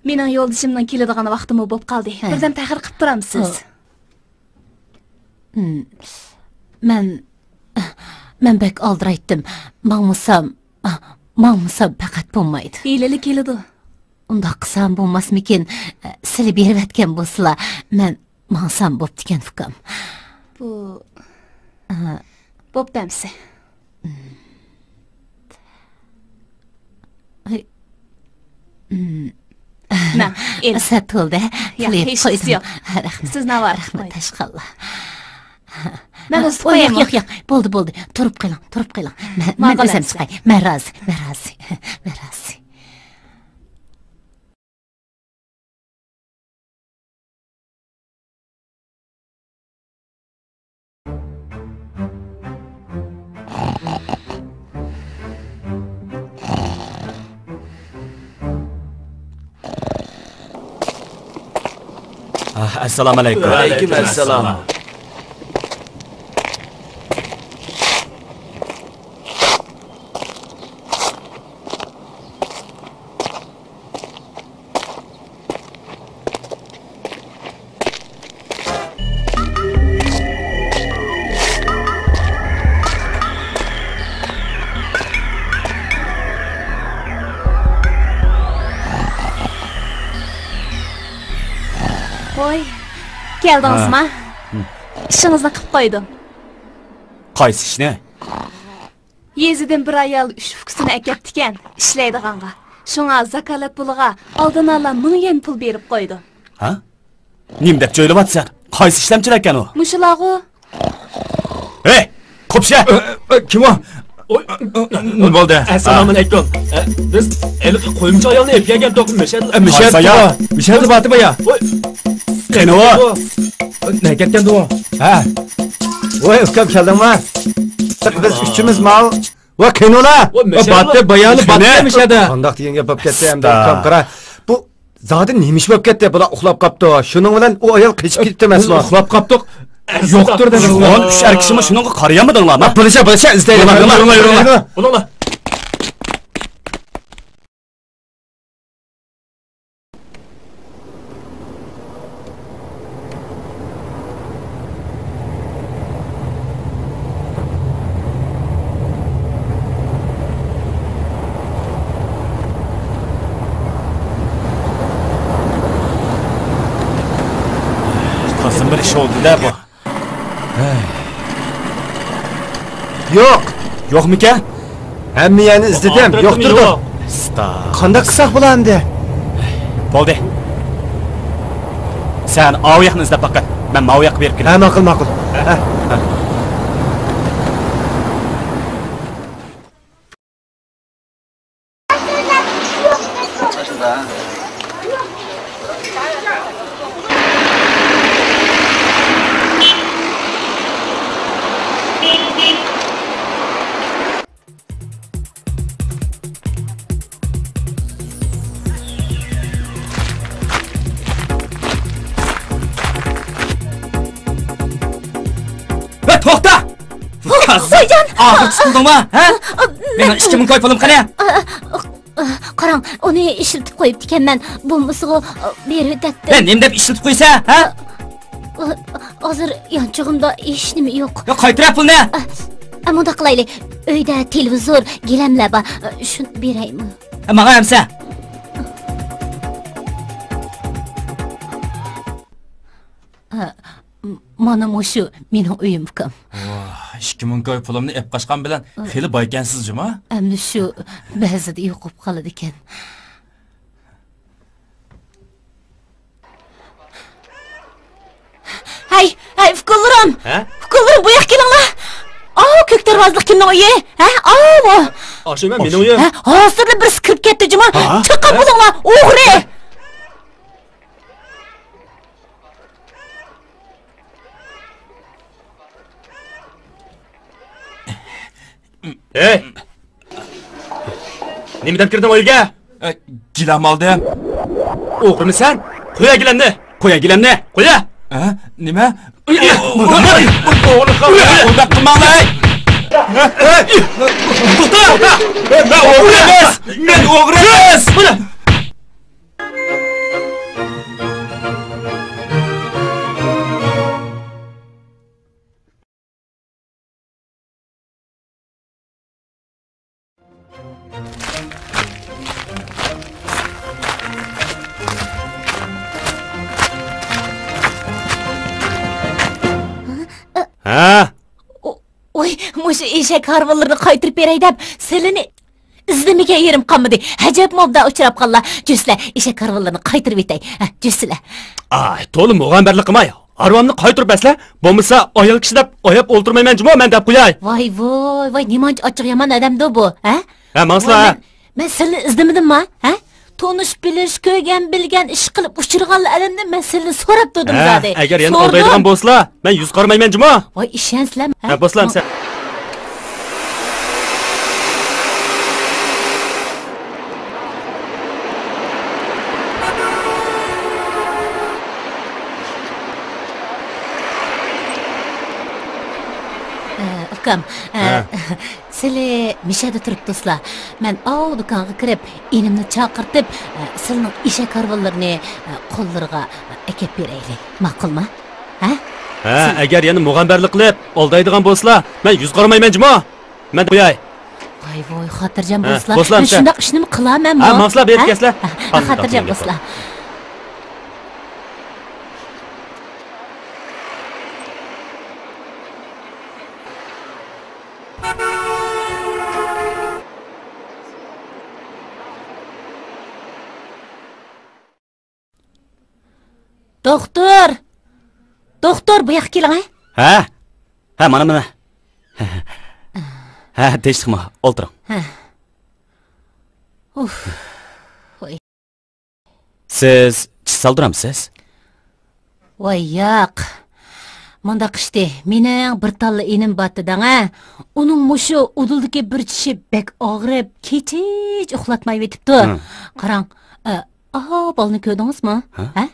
Mening yo'ldishimdan keladigan vaqtim bo'lib qoldi. Birdan ta'xir qilib turamsiz. Men bek oldiraytdim. Mangmusam faqat bo'lmaydi. Hilali keladi. Undaq qilsam bo'lmasmikin? Sizlar berib etgan bo'lsalar, men mansam bo'pti-ekan ukam. Bu bo'ptamsi. Na, el. Satıldı. Hech yo'q. Siz navar. Rahmat, tashqallah. Men o'z qo'yaman. Yo'q. Bo'ldi. Turib qiling. Men o'zim chiqay. Men rozi. Assalomu alaykum. Aleyküm assalom. Voy, keldingizmi? Ishingizni qilib qo'ydim. Qaysi ishni? Yezidan bir ayol 3 fuksini akaptikan, ishlaydiganga. Shunga zakalat puliga oldin ola 1000 yen pul berib qo'ydim. Ha? Nim deb jo'ylayapsan? Qaysi ishlamchilar ekan u? Mushulag'u. Hey, qo'psha. Kim o? Nima bo'ldi? Assalomu alaykum. Biz qo'yimchi ayolni epgan Mishel bati baya. Qani o? Ne ketgan o? Ha. Voy, ukam keldingmi? Biz uchimiz mal. Va kinola. Bati bayani bati demishadi. Qandoq degan gap bo'lib ketdi hamda ukam qara. Bu zodi nemish bo'lib ketdi? Bular uxlab qopti. Shuning bilan u ayol qichib ketdi emasmi? Uxlab qopdik. Yo'qdir dedi. O'n 3 kishimi shunga qarayamidinglarmi? Bilisha izlayman. Bo'linglar. Qasım bir ish oldi-da bu. Yo'q. Yo'qmikan? Hammani izladim. Yo'qdirdi. Qanday qilsak bo'ladi? Bo'ldi. Sen oyoqni izlab baqin. Men oyoq berib kelaman. Ha, ma'qul. To'xta! Soyjon! Og'ir tushundingmi? Ha? Mening 2000 koy pulim qani? Qarang, uni ishiltib qo'yibdi ekanman. Bo'lmasa berib o'tadi. Nima deb ishlatib qo'ysa, ha? Hozir yonchig'imda hech nima yo'q. Yo, qaytira pulni. Ammo qilaylik. Uyda televizor, gilamlar bor. Shuni beraymi? Menga hamsa. Mana mushu mening uyim ukam. 2000 koy pulimni ep qochgan bilan xili boy ekansiz juma. Endi shu ba'zida yo'qib qoladi ekan. Hay, fuqarlarim. Fuqarlarim bu yoqqa kelinglar. Ko'k darvozalik kimning uyi? Bu. Oshima mening uyim. Hozirda birisi kirib ketdi juma. Chiqib bo'linglar, o'g'ri. Hey! Nimadan kirding uyga? Gilam oldim. O'g'rimisan? Qo'ya gilamni. Qo'ya gilamni. Qo'ya. Nima? O'g'ri Unda qilmanglar. To'xta! Men o'g'ri emas. Men o'g'ri emas. Ha? Oy, mushu eshak harvonlarini qaytirib beray deb, silini izlamaga yerim qolmadi. Hajab mobda uchrab qollar. Jusslar, eshak harvonlarini qaytirib etay. Jusslar. Ay, to'lim mug'ambarlik qilmay. Arvonni qaytirib basla, bo'lmasa ayol kishi deb oyab o'ltirmayman juma men deb qo'yay. Voy, nimancha ochiq yomon odamda bu, ha? Ha, masla. Men silni izlamadimmi, ha? Tonish bilish, ko'rgan bilgan ish qilib uchirganlarimni men silni so'rab turdim zodi. Agar yana aldaydigan bo'lsa, men yuz qarmayman juma. Voy, ishansizlar. Ha, boslam sen. ukam, sizlar mishada turibdingizlar. Men av do'konga kirib, enimni chaqirtib, sizning ishak karvonlarini qo'llariga akib beraylik. Ma'qulmi? Ha? Ha, agar yana mug'ambarlik qilib oldaydigan bo'lsa, men yuz qaramayman jimo. Men qo'yay. Voy, xotirjam bo'lsizlar. bo'slar, Men shunday ishni qilaman. Ha, maqsad berkaslar. Xotirjam bo'lsizlar. Doktor, bu yoqqa keling, Ha? Ha, mana. Ha, tinchlikmi? O'tiring. Voy. Siz tish soldiramsiz? Voy, yo'q. Munda qishdi. Mening bir talla enim battidan, ha. Uning mushu uduldagi bir tishi bek og'rib, kechich uxlatmay yetibdi. Qarang, bolni ko'rdingizmi? Ha?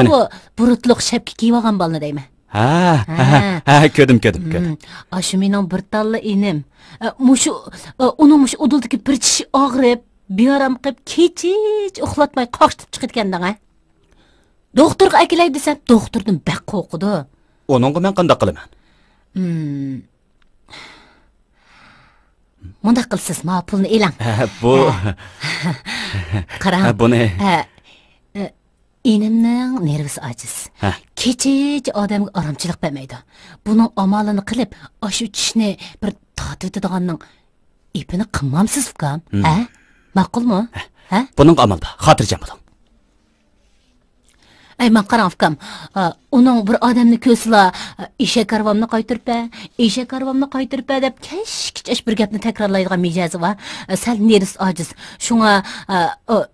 Bu burutliq shapka kiyib olgan bolni deyman. Ha, ko'rdim. Shu mening bir talla enim. Uning mushu uduldagi bir tishi og'rib, beoram qilib, kechich uxlatmay qoqtib chiqayotgandan, ha. Doktorga akilay desam, doktordan bak qo'rqidi. Onunga men qanday qilaman? Munda qilsiz, ma pulni elang. Bu qarang. Buni enimning nervisi ajiz. Kechich odamga oromchilik bermaydi. Buning amalini qilib, shu tishni bir tatitadiganning ipini qilmamsiz ukam? Ha? Ma'qulmi? Ha? Buning amal bor. Xotirjam bo'ling. Man qarang ukam, uning bir odamni ko'sla, eshak karvonni qaytirib deb kesh bir gapni takrorlaydigan mijozi va sal nervisi ajiz. Shunga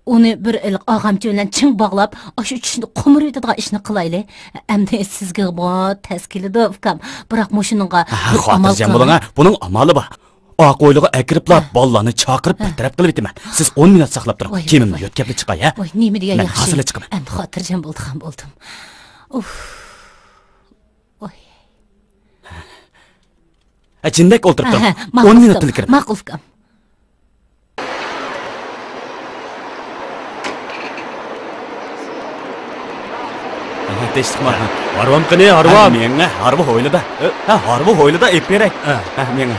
uni bir og'amchi bilan ching bog'lab, shu tishni qumir etadigan ishni qilayli. Endi sizga bu tashkilida ukam, biroq mushuninga amal qiling. Buning amali bor. Oq o'yliga akiriblar, bollarni chaqirib taraf qilib etaman. Siz 10 minut saqlab turing. Kemimni yo'tkabli chiqay, ha? Voy, nima degan yaxshi. Men hozirla chiqaman. Endi xotirjam bo'ldim. Voy. Jindak o'ltirib turing. 10 minutlik kirib. Ma'qul ukam. Tinchlikmi? Arvam qani, arvam. Menga harbi ho'ylida. Ha, harbi ho'ylida ep beray. Ha, menga.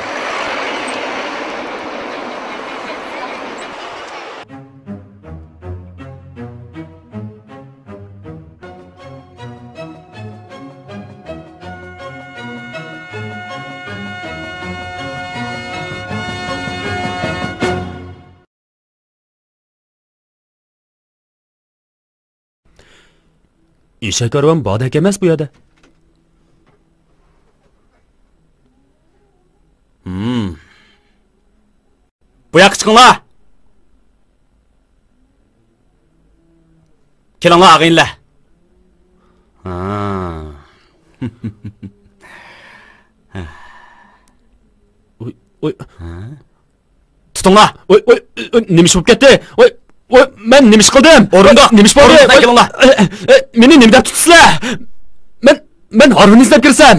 Eshak karvon bodak emas bu yerda. Bu yoqqa chiqinglar. Kelinglar, ag'inglar. Oy. Tutinglar. Oy, nima ish bo'lib ketdi? Oy, men nima ish qildim? O'rindiq. Nima ish bo'ldi? Kelinglar. Meni nimada tutsizlar? Men Harun izlab kirsam.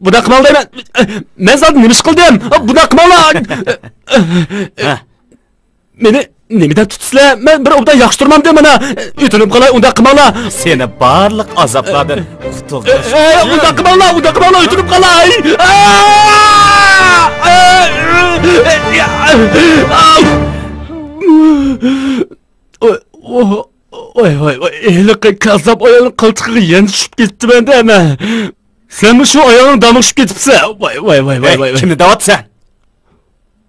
Buna qilmayman. Men sizga nima ish qildim? Buna qilmayman. Meni nimada tutsizlar? Men bir obda yaxshi turmamda mana. O'tinib qolay, unda qilmayman. Seni barliq azoblardan qutuldish. Unda qilmayman, o'tinib qolay. Voy, eliqi kazzab ayolning qilchig'iga yana tushib ketdi menda ama. Sen shu ayolning dami tushib ketibsan. Voy. Kimni da'vatsan?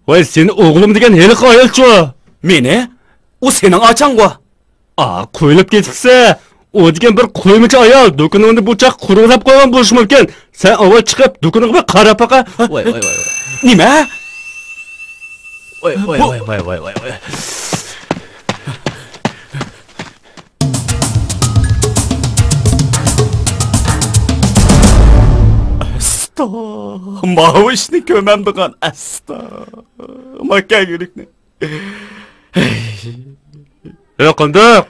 Voy, seni o'g'lim degan eliqi ayol-chi. Meni? U sening ochang-ku. Qo'yilib ketibsa. O degan bir qo'ymichi ayol do'konini buchaq qurg'ilab qo'ygan bo'lishi mumkin. Sen avval chiqib do'koniga bir qarab baqa. Voy. Nima? Voy. Mavi ishni ko'mamdigan asta. Makka yurikni. Qandoq?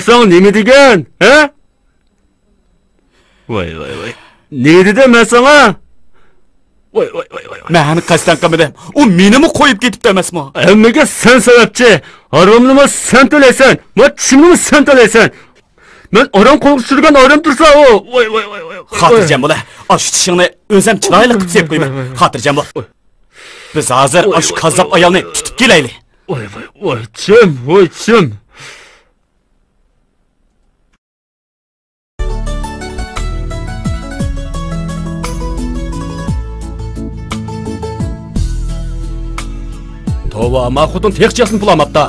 Sen nima degan, ha? Voy. Ne dedim ben sana? Voy. Məni qasdan qılmadım. O menimi qoyub ketibdi emasmi? Emmiga sen sebepçi. Aramını sen tölesən. Çimini sen tölesən. Ben aram konuşturgan aram tursa o. Voy. Xotirjam bo'la. Ash tishingni o'zim chiroyli qilib sep qo'yman. Xotirjam bo'l. Biz hozir ash qazob ayolni tutib kelaylik. Voy, chim. Tova, ma xudun texchasini bulamapti.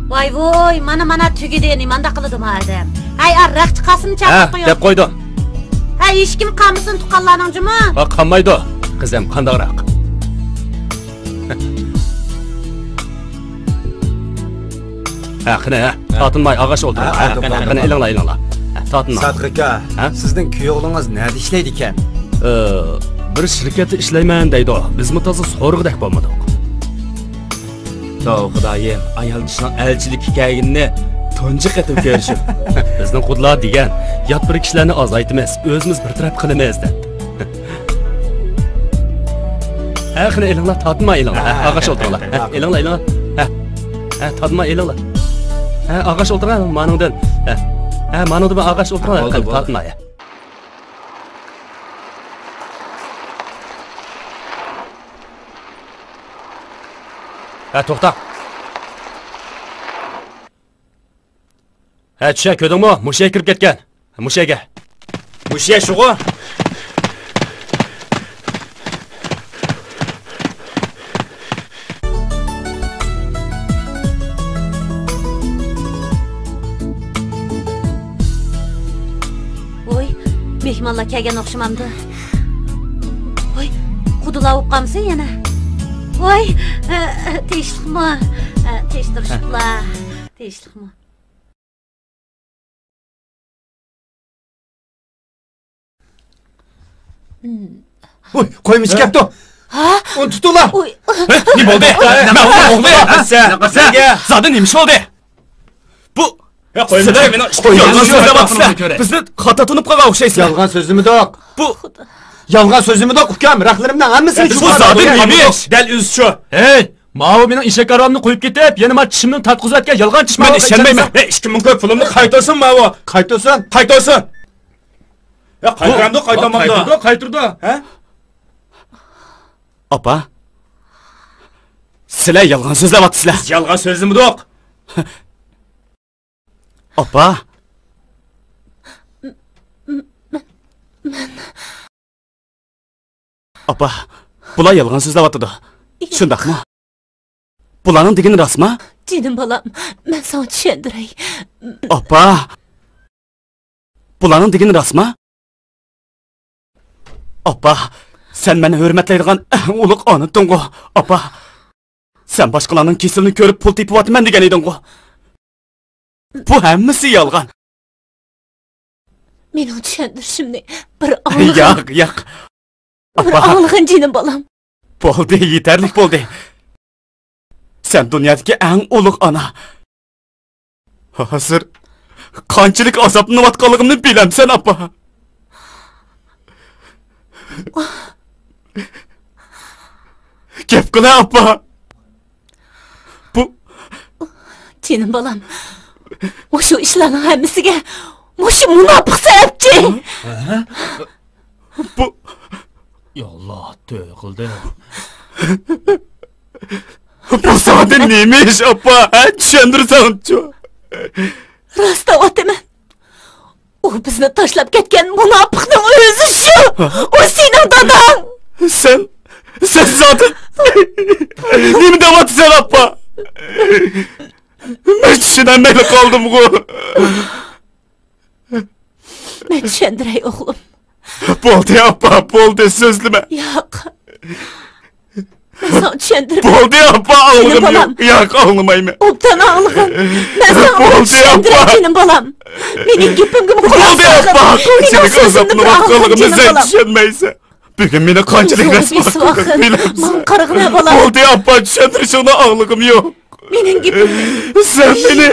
Voy, mana tugidi, nimanda qildim adam. Hay, arraqchi qasini chaqib qo'ying. Deb qo'ydim. Hay, hech kim qamsin tuqqanlarning jumi. Ha, qanmaydi. Qizim, qandaqroq. Ha, qani, Totinmay og'ash o'ldirdi. Qani, ilinglar. Totinmay. Sadıq aka, sizning kuyovingiz nada ishlaydi ekan? Bir shirkatda ishlayman deydi. Biz toza so'rg'idek bo'lmadik. Tov xudoyim, ayol kishining elchilik hikoyini tunji qatib ko'rishim. Bizning qudlar degan, yot bir kishilarni azaytimiz, o'zimiz bir taraf qilamiz deb. Ha, qani ilinglar, Totinmay ilinglar. Og'ash o'ldiringlar. Ilinglar. Ha, Totinmay ilinglar. Ha, og'ash o'ldiringlar, maningdan. Ha, maningdan og'ash o'ldiringlar, Totinmay. Ha, to'xta. Ha, tusha, ko'rdingmi? Mushaga kirib ketgan. Mushaga. Mushiya shugu? Voy, mehmonlar kelgan o'xshamamdi. Voy, qudular o'qib qolsa yana. Voy, teshliqmi? Teshtirishiblar. Teshliqmi? Voy, qo'yimiz kelibdi. Ha? Uni tutinglar. Voy. Ne bo'ldi? Nima bo'ldi? Senga zodi nima bo'ldi? Bu Qo'yimda meni bizni xato tunib qolgan o'xshaysizlar. Yolg'on so'zimdoq. Bu Yolg'on so'zimdoq ukam, raqlarimdan hammasini bu zodi nima? Dal o'zi shu. Hey, ma'u mening ishak aramni qo'yib ketib, yana men tishimni tatqizayotgan yolg'on tish Men ishonmayman. 2000 ko'p pulimni qaytarsin ma'u. Qaytarsin. Ya qaytaramda qaytarmamda. Qaytirdi. Ha? Opa. Sizlar yolg'on so'zlayapsizlar. Yolg'on so'zimdoq. Opa. Opa, bular yolg'on so'zlayapti. Shundaqmi? Bularning degani rostmi? Jinim bolam, men sana tushundiray. Opa. Bularning degani rostmi? Opa, sen meni hurmatlaydigan ulug' onatding-ku. Opa. Sen boshqalarning kesilini ko'rib pul tepiyapman degan eding-ku. Bu hammasi yolg'on. Meni tushundirishimni bir og'lig'im. Yo'q. Bir og'lig'im jinim bolam. Bo'ldi, yetarli bo'ldi. Sen dunyodagi eng ulug' ona. Hozir qanchalik azoblanayotganligimni bilamsan, opa. Gap qila, opa. Bu Jinim bolam. O'sha ishlarning hammasiga o'sha munofiq sababchi. bu Yallah, to'qildi. bu zodi nima ish, opa? Tushundirsan-chi. Rost aytaman. U bizni tashlab ketgan munofiqning o'zi shu. U sening dadang. Sen zodi nima deyapsan, opa? Men tushunmay qoldim-ku. Men tushundiray o'g'lim. Bo'ldi, opa, bo'ldi, so'zlama. Yo'q. Men sana tushundirib. Bo'ldi, opa, o'g'lim yo'q. Yo'q, o'g'limayman. Obdan ağlığım. Ben sana tushundiray jinim bolam. Mening gapimga Bo'ldi, opa. Seni azoblanayotganligimni sen tushunmaysan. Bugun meni qanchalik rasvo qilgan. Men qarg'ina bolam. Bo'ldi, opa, tushuntirishingni o'g'ligim yo'q. Mening gapim. Sen meni...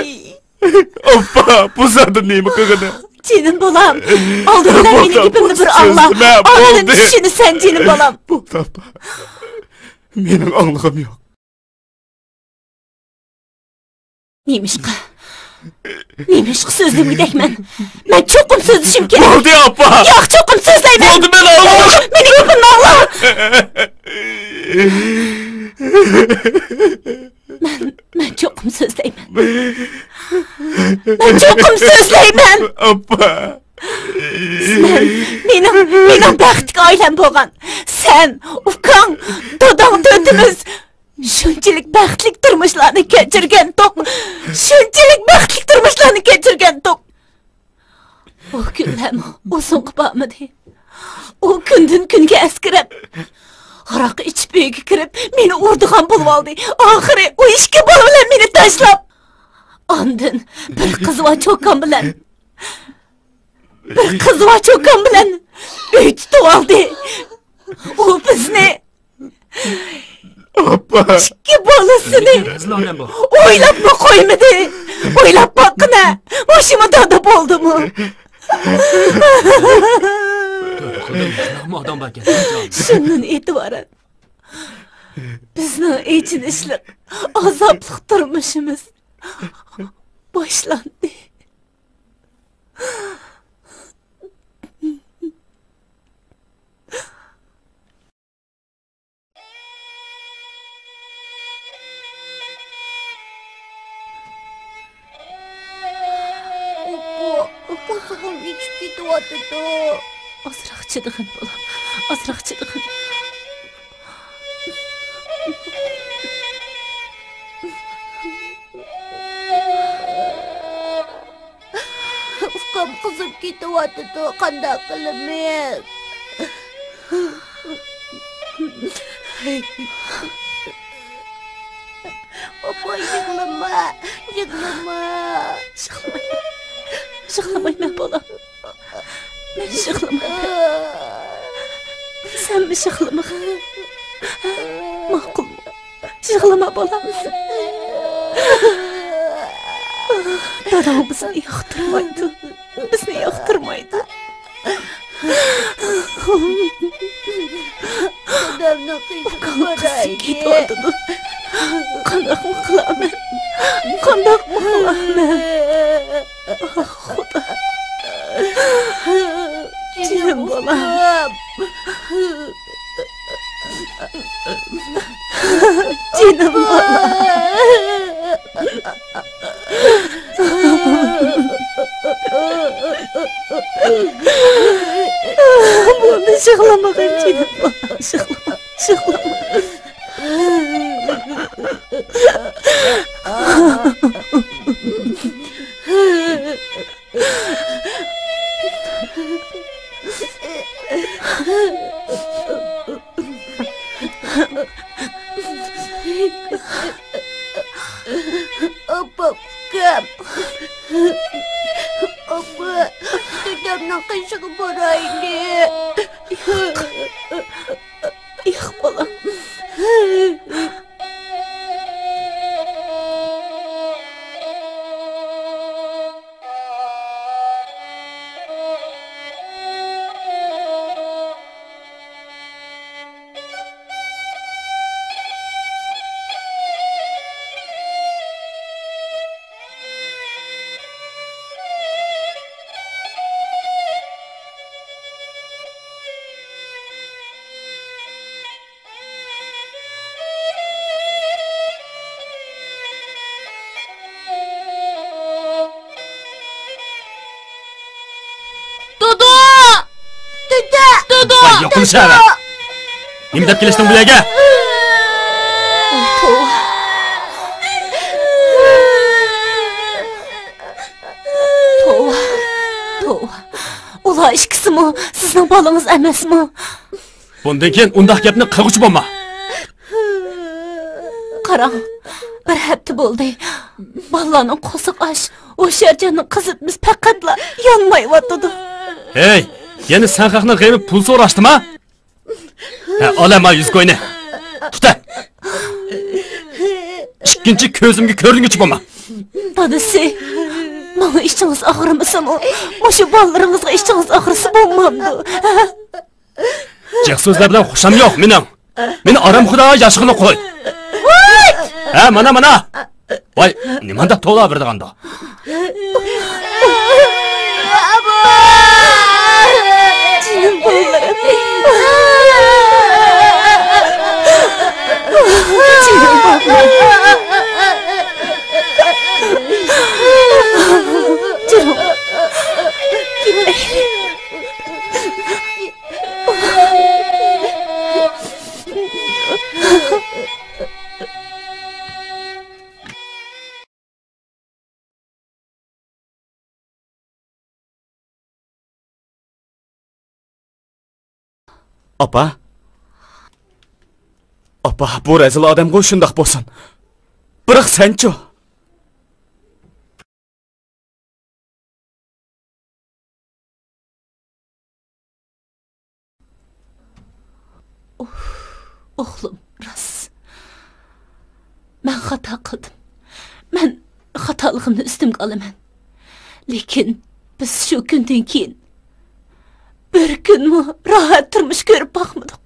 Opa, bu zodi nima qilgani? Canım balam. Aldığından benim gibimni bir anla. Aldığın düşünü sen canım balam. Bo'ldi opa. Mening anlig'im yo'q. Neymişqa? Neymişqa so'zlimgidekman. Men cho'qim so'zlashim kerak. Bo'ldi opa. Yo'q, cho'qim so'zlayman. Bo'ldi, men anladim. Meni gapimni angla. Men cho'qim so'zlayman. Men cho'qim so'zlayman. Opa. Mening baxtli oilam bo'lgan. Sen, ukang, dadang, to'timiz shunchalik baxtli turmushlarni kechirgan to'q. Shunchalik baxtli turmushlarni kechirgan to'q. O kunlar uzun qilmadi. O kundan kunga askirab, aroq ichib uyga kirib, meni urdigan bo'lib oldi. Oxiri u ishga bolalar meni tashlab. Ondan bir qiz va cho'kan bilan uy tutib oldi. U bizni Opa. ikki bolasini o'ylab qo'ymadi. O'ylab boqqina. Boshima dada bo'ldimi? Shundan e'tiboran bizning echinishlik, azobli turmushimiz boshlandi. Qozig'im ichib ketyapti. Ozroq chidig'in bolam, ozroq chidig'in. Ukam qizib ketyapti. Qanday qilamiz? Opa, yig'lama. Yig'lamayman bolam. Men yig'lamayman. Sen mi yig'lama? Ma'qul. Yig'lama bolam. Dadam bizni yoqtirmaydi. Dadamni qiynaydi. Qandoq qilaman? Xudo. Jinim bolam. Jinim bolam. Bunu yig'lamagan jinim bolam. Yig'lama. Opa, ukam. Opa, dadamni qishig'i borayli. Yo'q bolam. Yo'qilishadi. Nima deb kelishding bu yerga? Tova. Ular ikkisimi sizning bolangiz emasmi? Bundan keyin undaq gapni qilg'uchi bo'lma. Qarang, bir hafta bo'ldi. Bolaning qo'siq ash, o'sharjanning qizitimiz faqatla yonmayotdi. Hey, yana sen haqni g'ayib pul so'rashdimi? Olama yuz ko'yni. Tuta. Ikkinchi ko'zimga ko'ringichi bo'lma. Dadasi, Bana işiniz ağrımasın o. Şu ballarınızga işiniz ağrısı bulmamdı. Jiq so'zlar bilan xusham yo'q mening. Meni aram xudo yashig'ini qo'y. Ha, mana. Voy, nimanda to'la berdiganda? Canım ballarım. Canım ballarım. Canım. Gitme. Apa? Apa, bu rezil odamga shundoq bo'lsin. Biroq senchi? Oğlum, Ras. Ben hata qildim. Ben xatoligimni üstümge alaman. Lekin biz shu kundan keyin bir kunmi rahat turmush ko'rib boqmadik.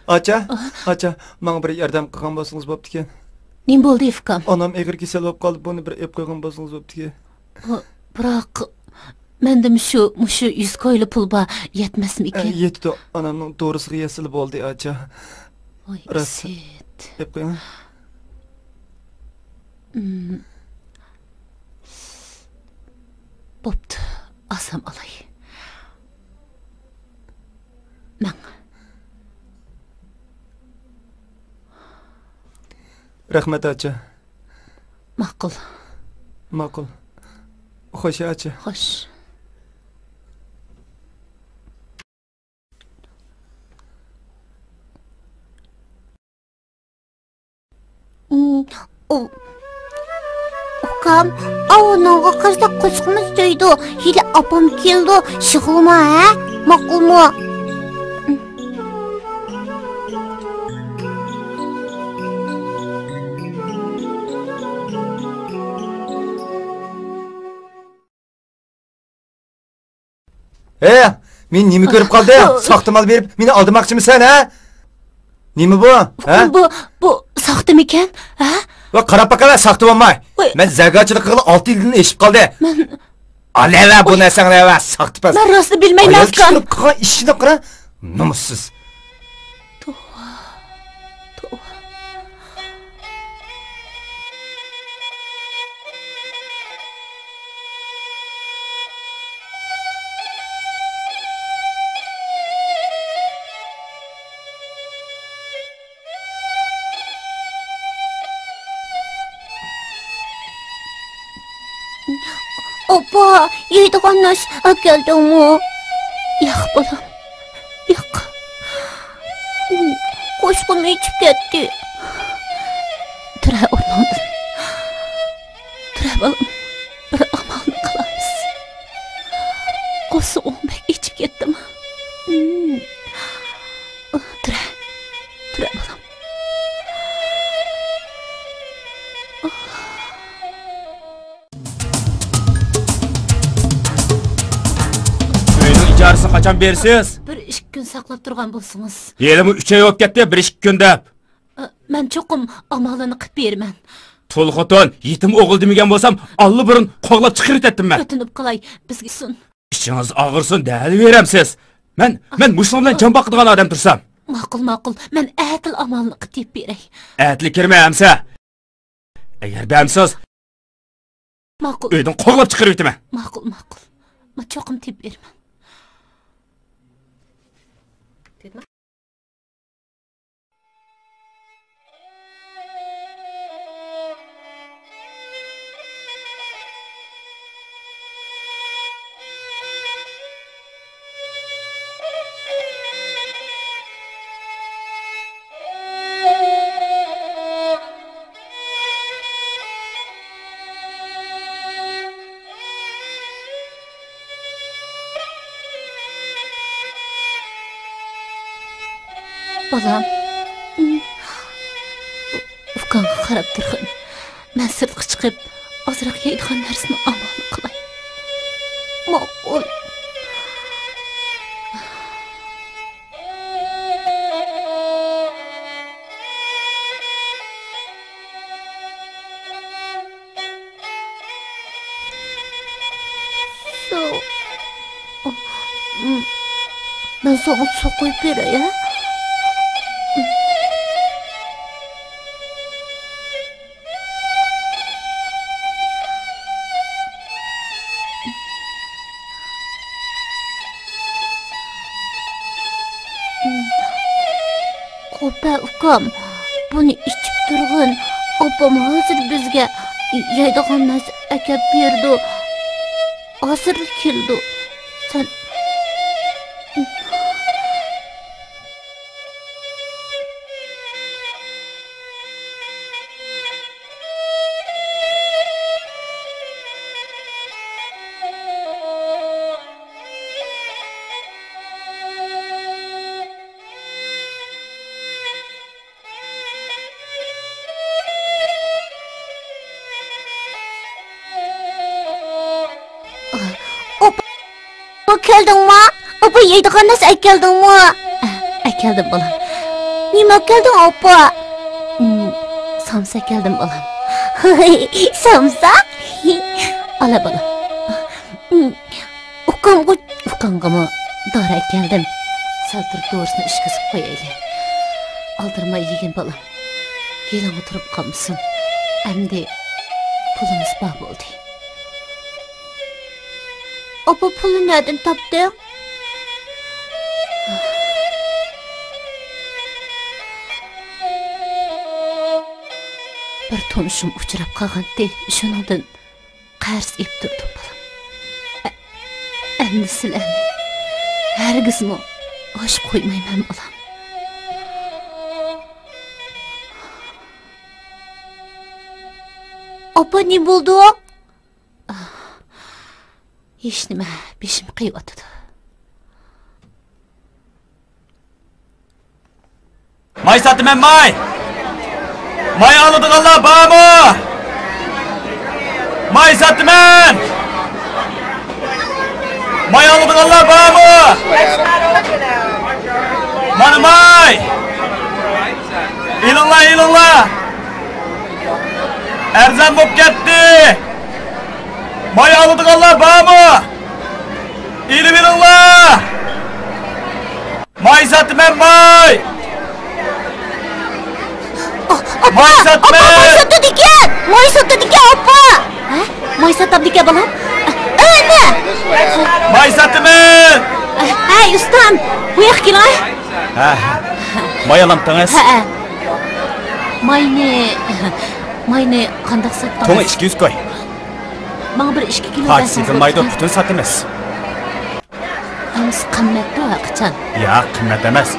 Acha, bana bir yordam qilgan bo'lsangiz bo'pti ekan. Nim bo'ldi ifkam? Onam egir kasal bo'lib qoldi, buni bir ep qo'ygan bo'lsangiz bo'pti ekan. Biroq menda mushu 100 ko'yli pul bor, yetmasmi ekan? Yetdi. Onamning to'g'risiga yasil bo'ldi, acha. Voy, Rost. Isit. Ep qo'ying. Bo'pti, olsam olay. Men Rahmat acha. ma'qul. Ma'qul. Xo'sh acha. Xo'sh. Ukam, avununga qizda qo'shiqimiz deydi. Hili apam keldi. Shig'ilma, ha? Ma'qulmi? Men nima ko'rib qoldim? Soxtamal berib, meni aldamoqchimisan, ha? Nima bu? Ha? Bu soxtamikan? Ha? Va qarab baqala, soxta bo'lmay. Voy. Men zargarchilik qilib 6 yildan eshib qoldi. Alava bu narsani va soxta pas. Men rostni bilmayman Ayol afkan. tushirib qilgan ishini qara. Nomussiz. Opa, yeydigan narsa keldimi? Yo'q bolam. Yo'q. Qo'shqim ichib ketdi. Tura o'rningdan. Tura bolam. Bir amalni qilamiz. Qo'shiq bek ichib ketdimi? Tura. Tura bolam. Uyning ijarasini qachon bersiz? Bir 2 kun saqlab turgan bo'lsangiz. Yelimi 3 oy o'tib ketdi, 1-2 kun deb. Men cho'qim amalini qilib berman. Tul xotin, yetim o'g'il demagan bo'lsam, alli burun qo'g'lab chiqarib etdim men. O'tinib qolay, bizga sun. Ishingiz og'irsin, dali beramsiz. Men mushlim bilan jon boqadigan odam tursam. Ma'qul. Men atil amalni qilib beray. Atli kirmayamsa. Agar bamsiz, Ma'qul. uydan qo'g'lab chiqarib etaman. Ma'qul. Men cho'qim tib berman. Balam. Ukanga qarab turgin. Men sirtqa chiqib, ozroq yeydigan narsani amal qilay. Ma'qul. Ben sana su koyup vereyim. Kopa ukam, bunu içip durgun. Opam hazır bizge yaydigan narsa akab berdi. Hazır keldi. Sen Geldin mi? Opa yeydigan narsa geldin mi? Geldim balam. Nima geldin opa? Samsa geldim balam. Samsa? Ala balam. Ukamga mı? Dara geldim. Saltırıp doğrusunu işkizip koyayım. Aldırma yegin balam. Gelin oturup kalmışsın. Emdi pulumuz bağ oldu. Opa pulu nereden tapdın? Bir tonuşum uçurap kalğandı. Şunundan qars ep turdim balam. Endi sizlarni hargizmi oshib qo'ymayman balam. Opa ne bo'ldi? Hech nima, beshim qiyyotdi. May satımen may! May alıdıqanlar var mı? May satımen! May alıdıqanlar var mı? Mana may! İlinla! Erzan bop ketdi! May alıdıqanlar var mı? İlinla! May satımen may! May satma! May satı diken! May satı diken apa! May satam diken balam? Öyle! May satma! Hey ustam! Bu yak ki lan? May alamtınız? Mayni kandak sattınız? Tonu 200 koy. Bana bir 2 kilo Parti sıkılmaydı, bütün satınız. Hamısı kıymetli o akıcan. Ya, kıymet demez.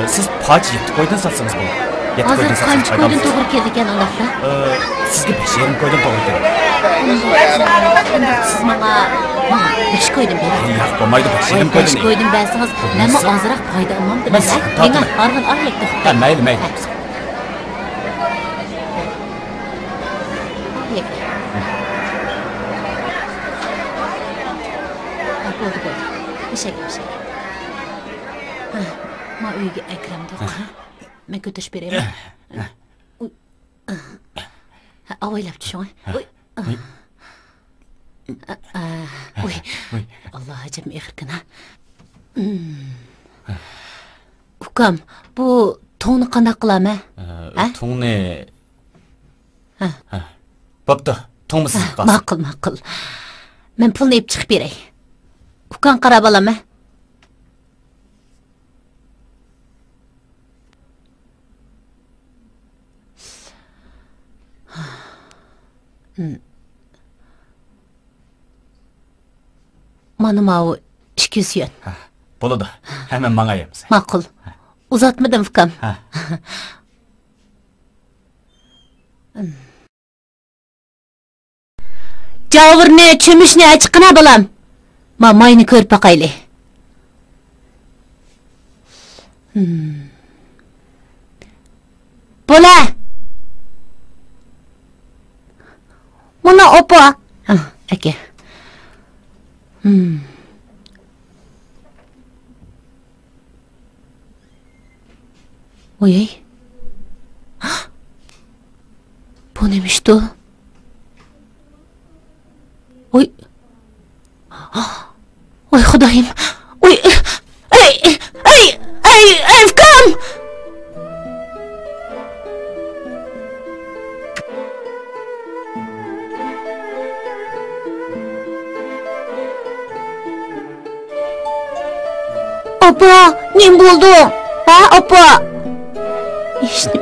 Siz parti yetti koydun satsanız bunu. Hazır qancha koydun to'g'ri kelgan Allohga? Sizga 5,5 koydum to'g'ri keldi. Siz menga 5 koydum bering. Yo'q, bo'lmaydi, 5,5 koydum. 5 koydum bersangiz, men ozroq foyda olmamdi. Menga arg'il orlikda. Ha, mayli. Bo'ldi. Teşekkür. Ma uyga Akramda. Men ko'tarib beraymi? Avaylab tushing. Uy. Alloh ajab mehrkina. Ukam, bu to'g'ni qanday qilaman? To'g'ni. Bo'pti, to'g'ni siz qilasiz. Ma'qul. Men pulni ep chiqib beray. Ukam qarab olaman. Mana mau 200 yuan. Bo'ladi. Hemen bana yemiz. Ma'qul. Uzatmadim ukam. Javurni, cho'mishni achiqina balam. Mayni ko'rib boqayli. Bola. Mana apa? Aka. Oy. Bu neymiş o? Oy. Oy Xudayım. Oy. Ay, Efkam. Apa, ne buldu? Ha, apa? İşte.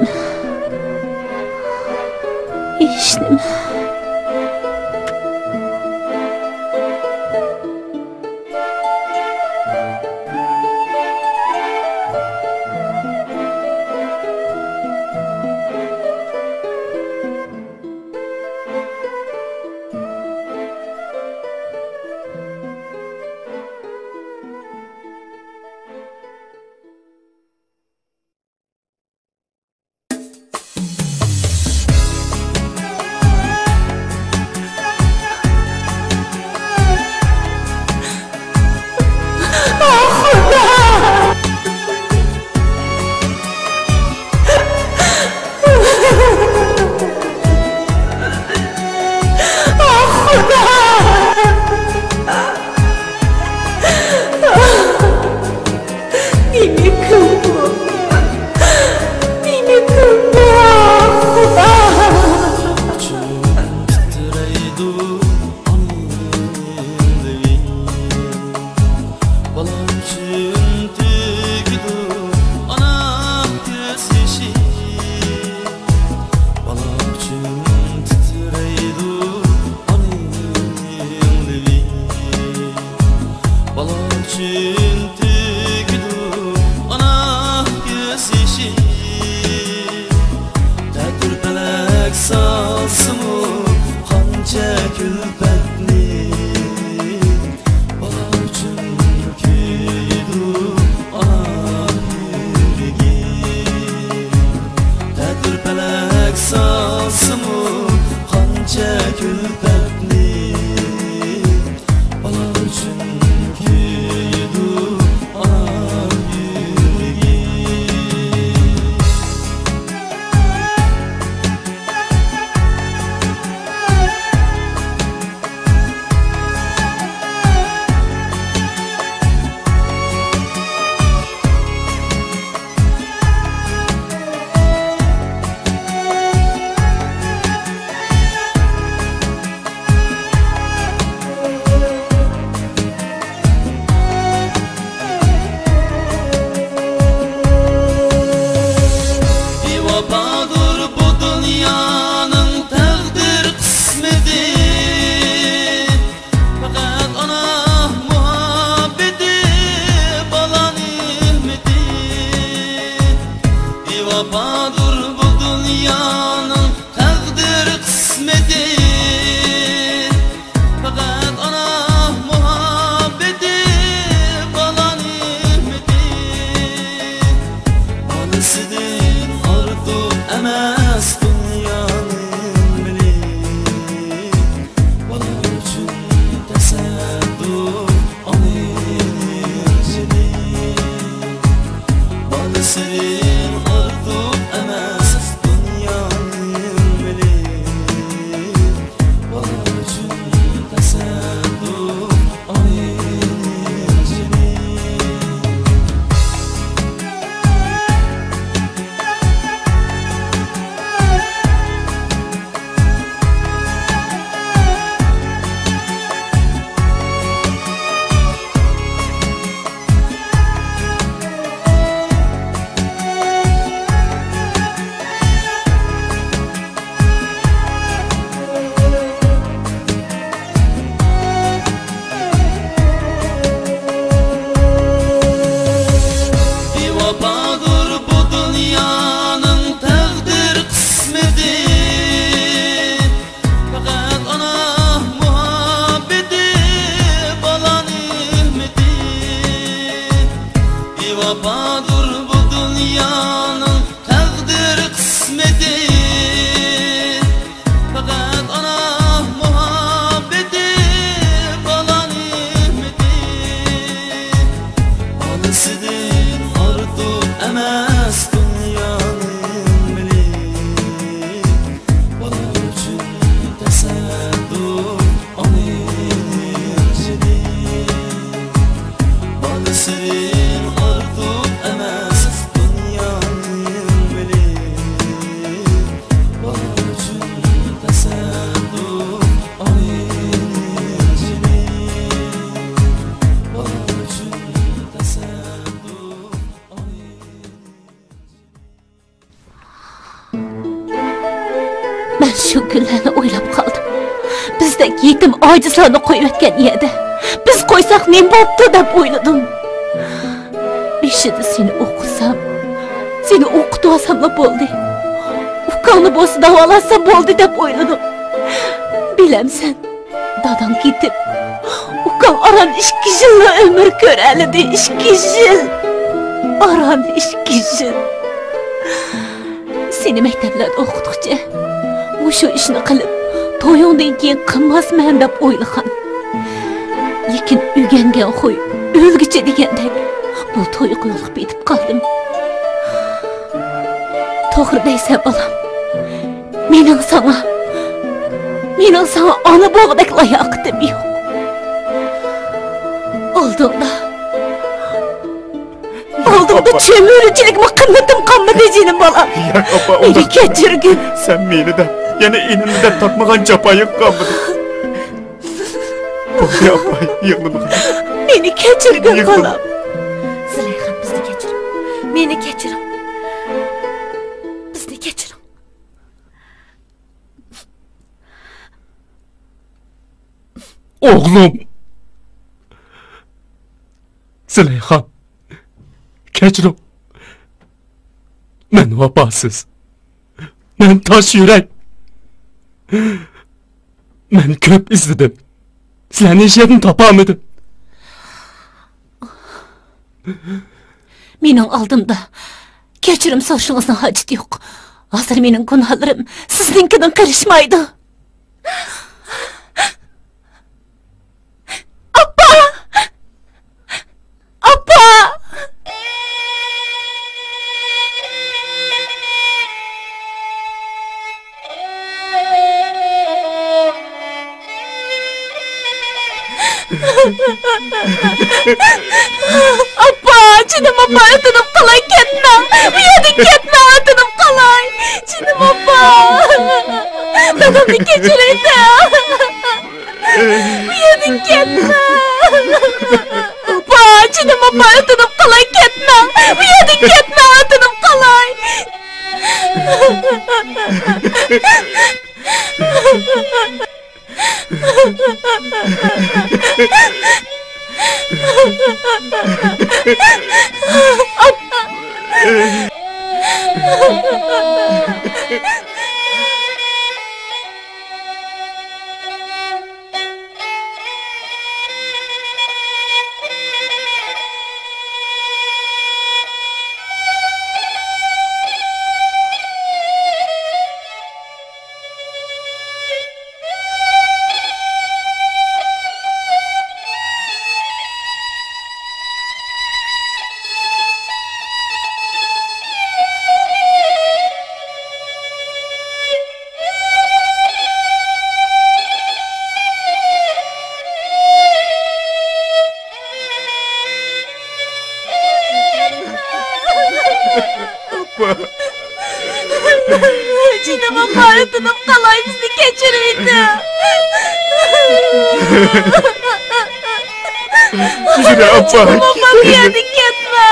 Şu günlerini oylab qaldım. Bizdek yetim acizlarni qo'yib etgan yerda biz qo'ysak ne bo'pti deb o'yladim. Beshida seni o'qisam, seni o'qitib olsamla bo'ldi. Ukalni bo'lsa davolasam bo'ldi deb o'yladim. Bilamsan, dadam ketib, ukal aran 2 yilni umr ko'ralidi, 2 yil. Aran 2 yil. Seni maktablarda o'qituvchi shu ishni qilib, to'yingdan keyin qilmasman deb o'ylagan. Lekin o'rgangan qo'y, o'lgicha degandek bu to'y qilib bitib qoldim. To'g'ri deysan bolam. Mening sana ona bo'g'dak layoqatim yo'q. Oldimda çömürücülükme qimmatim qolmadi jinim bolam. Meni kechirgin. Sen meni de, yana enimni de takmagan japayım kalmadı. Boya apay, yığınımı. Meni kechirgin bolam. Züleyxa bizni kechir. Meni kechir. Bizni kechir. Oğlum. Züleyxa. Kechirim. Men vafosiz. Men tosh yurak. Men ko'p izladim. Sizlarni hech yerdan topolmadim. Mening oldimda kechirim so'rashingizning hojati yo'q. Hozir mening gunohlarim sizninkidan qarishmaydi. Appa! Appa! Appa, canım appa, ötünüp kalay ketme. Bu yerden ketme, ötünüp kalay. Canım appa. Dadamni kechiraydi. Bu yerden ketme. Appa, canım appa, ötünüp kalay ketme. Bu yerden ketme, ötünüp kalay. Canım appa, ötünüp kalay bizni kechiraydi. Yine apay. Canım appa, bu yerdan ketme.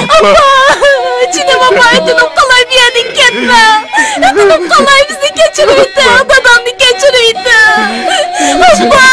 Appa! Canım appa, ötünüp kalay bir yerdan ketme. Ötünüp kalay bizni kechiraydi. Dadamni kechiraydi. Appa!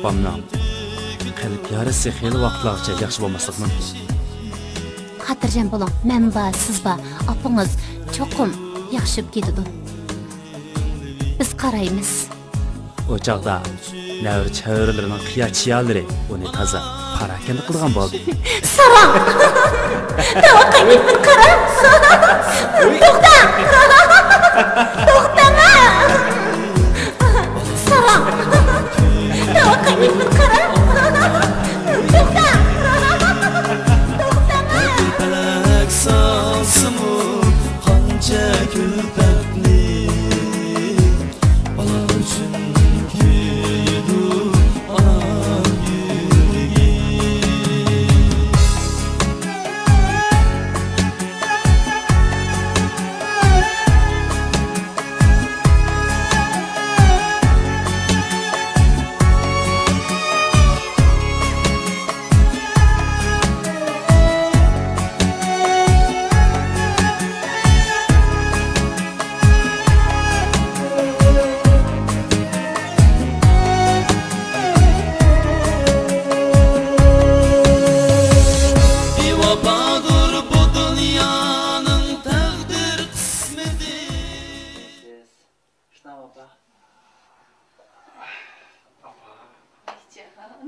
opamning qalb yarasi xeyli vaqtlarcha yaxshi bo'lmasligi mumkin. Xotirjam bo'ling. Men va siz va opangiz cho'qim yaxshi ketadi. Biz qaraymiz. O chaqda navr chavrlarining qiyachiyalari uni toza parakanda qilgan bo'ldi. Saram! Tavaqqiy bir qara! To'xta! To'xtama! Saram! Tavaqqiy bir qara! To'xta! To'xtama! Felek salsımı qancha külpetli bala uchun kuydu anam yuragi. Bevafadır bu dünyanın takdir kısmeti.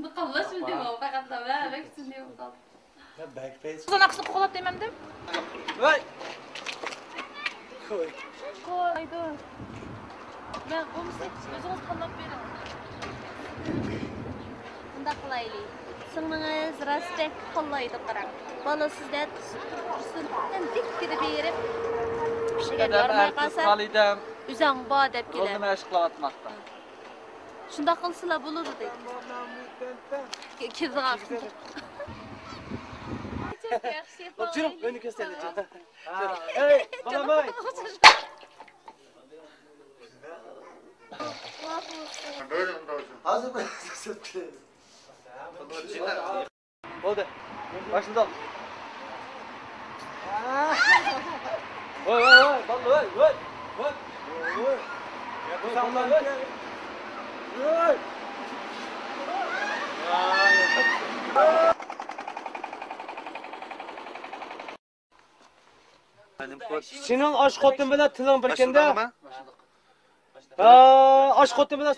Nıqallaş mı diyeyim o? Fakat da ben beksin diyeyim. Uzun aksı qo'llab demandim. Voy. Qo'ydi. Men qo'msak o'zingiz qo'llab bering. Bunda qilaylik. Singlingiz rastek qo'llaydi qarang. Bola sizda tursin. Dikkini berib ishiga yormay qolsa, o'zing bo deb kelar. Nima ish qilyapmoqda? Shunda qilsalar bo'ladi deydi. Kizg'aq. Oturum, önü göstereceğim. Hey, balamay. Hazır mı? Oldu. Başında al. Oy oy oy, ballı oy oy. Oy. Oy. Ya bu sallan. Oy. Senin aşk xotin bilan tiling bir kenda. Ha, aşk xotin bilan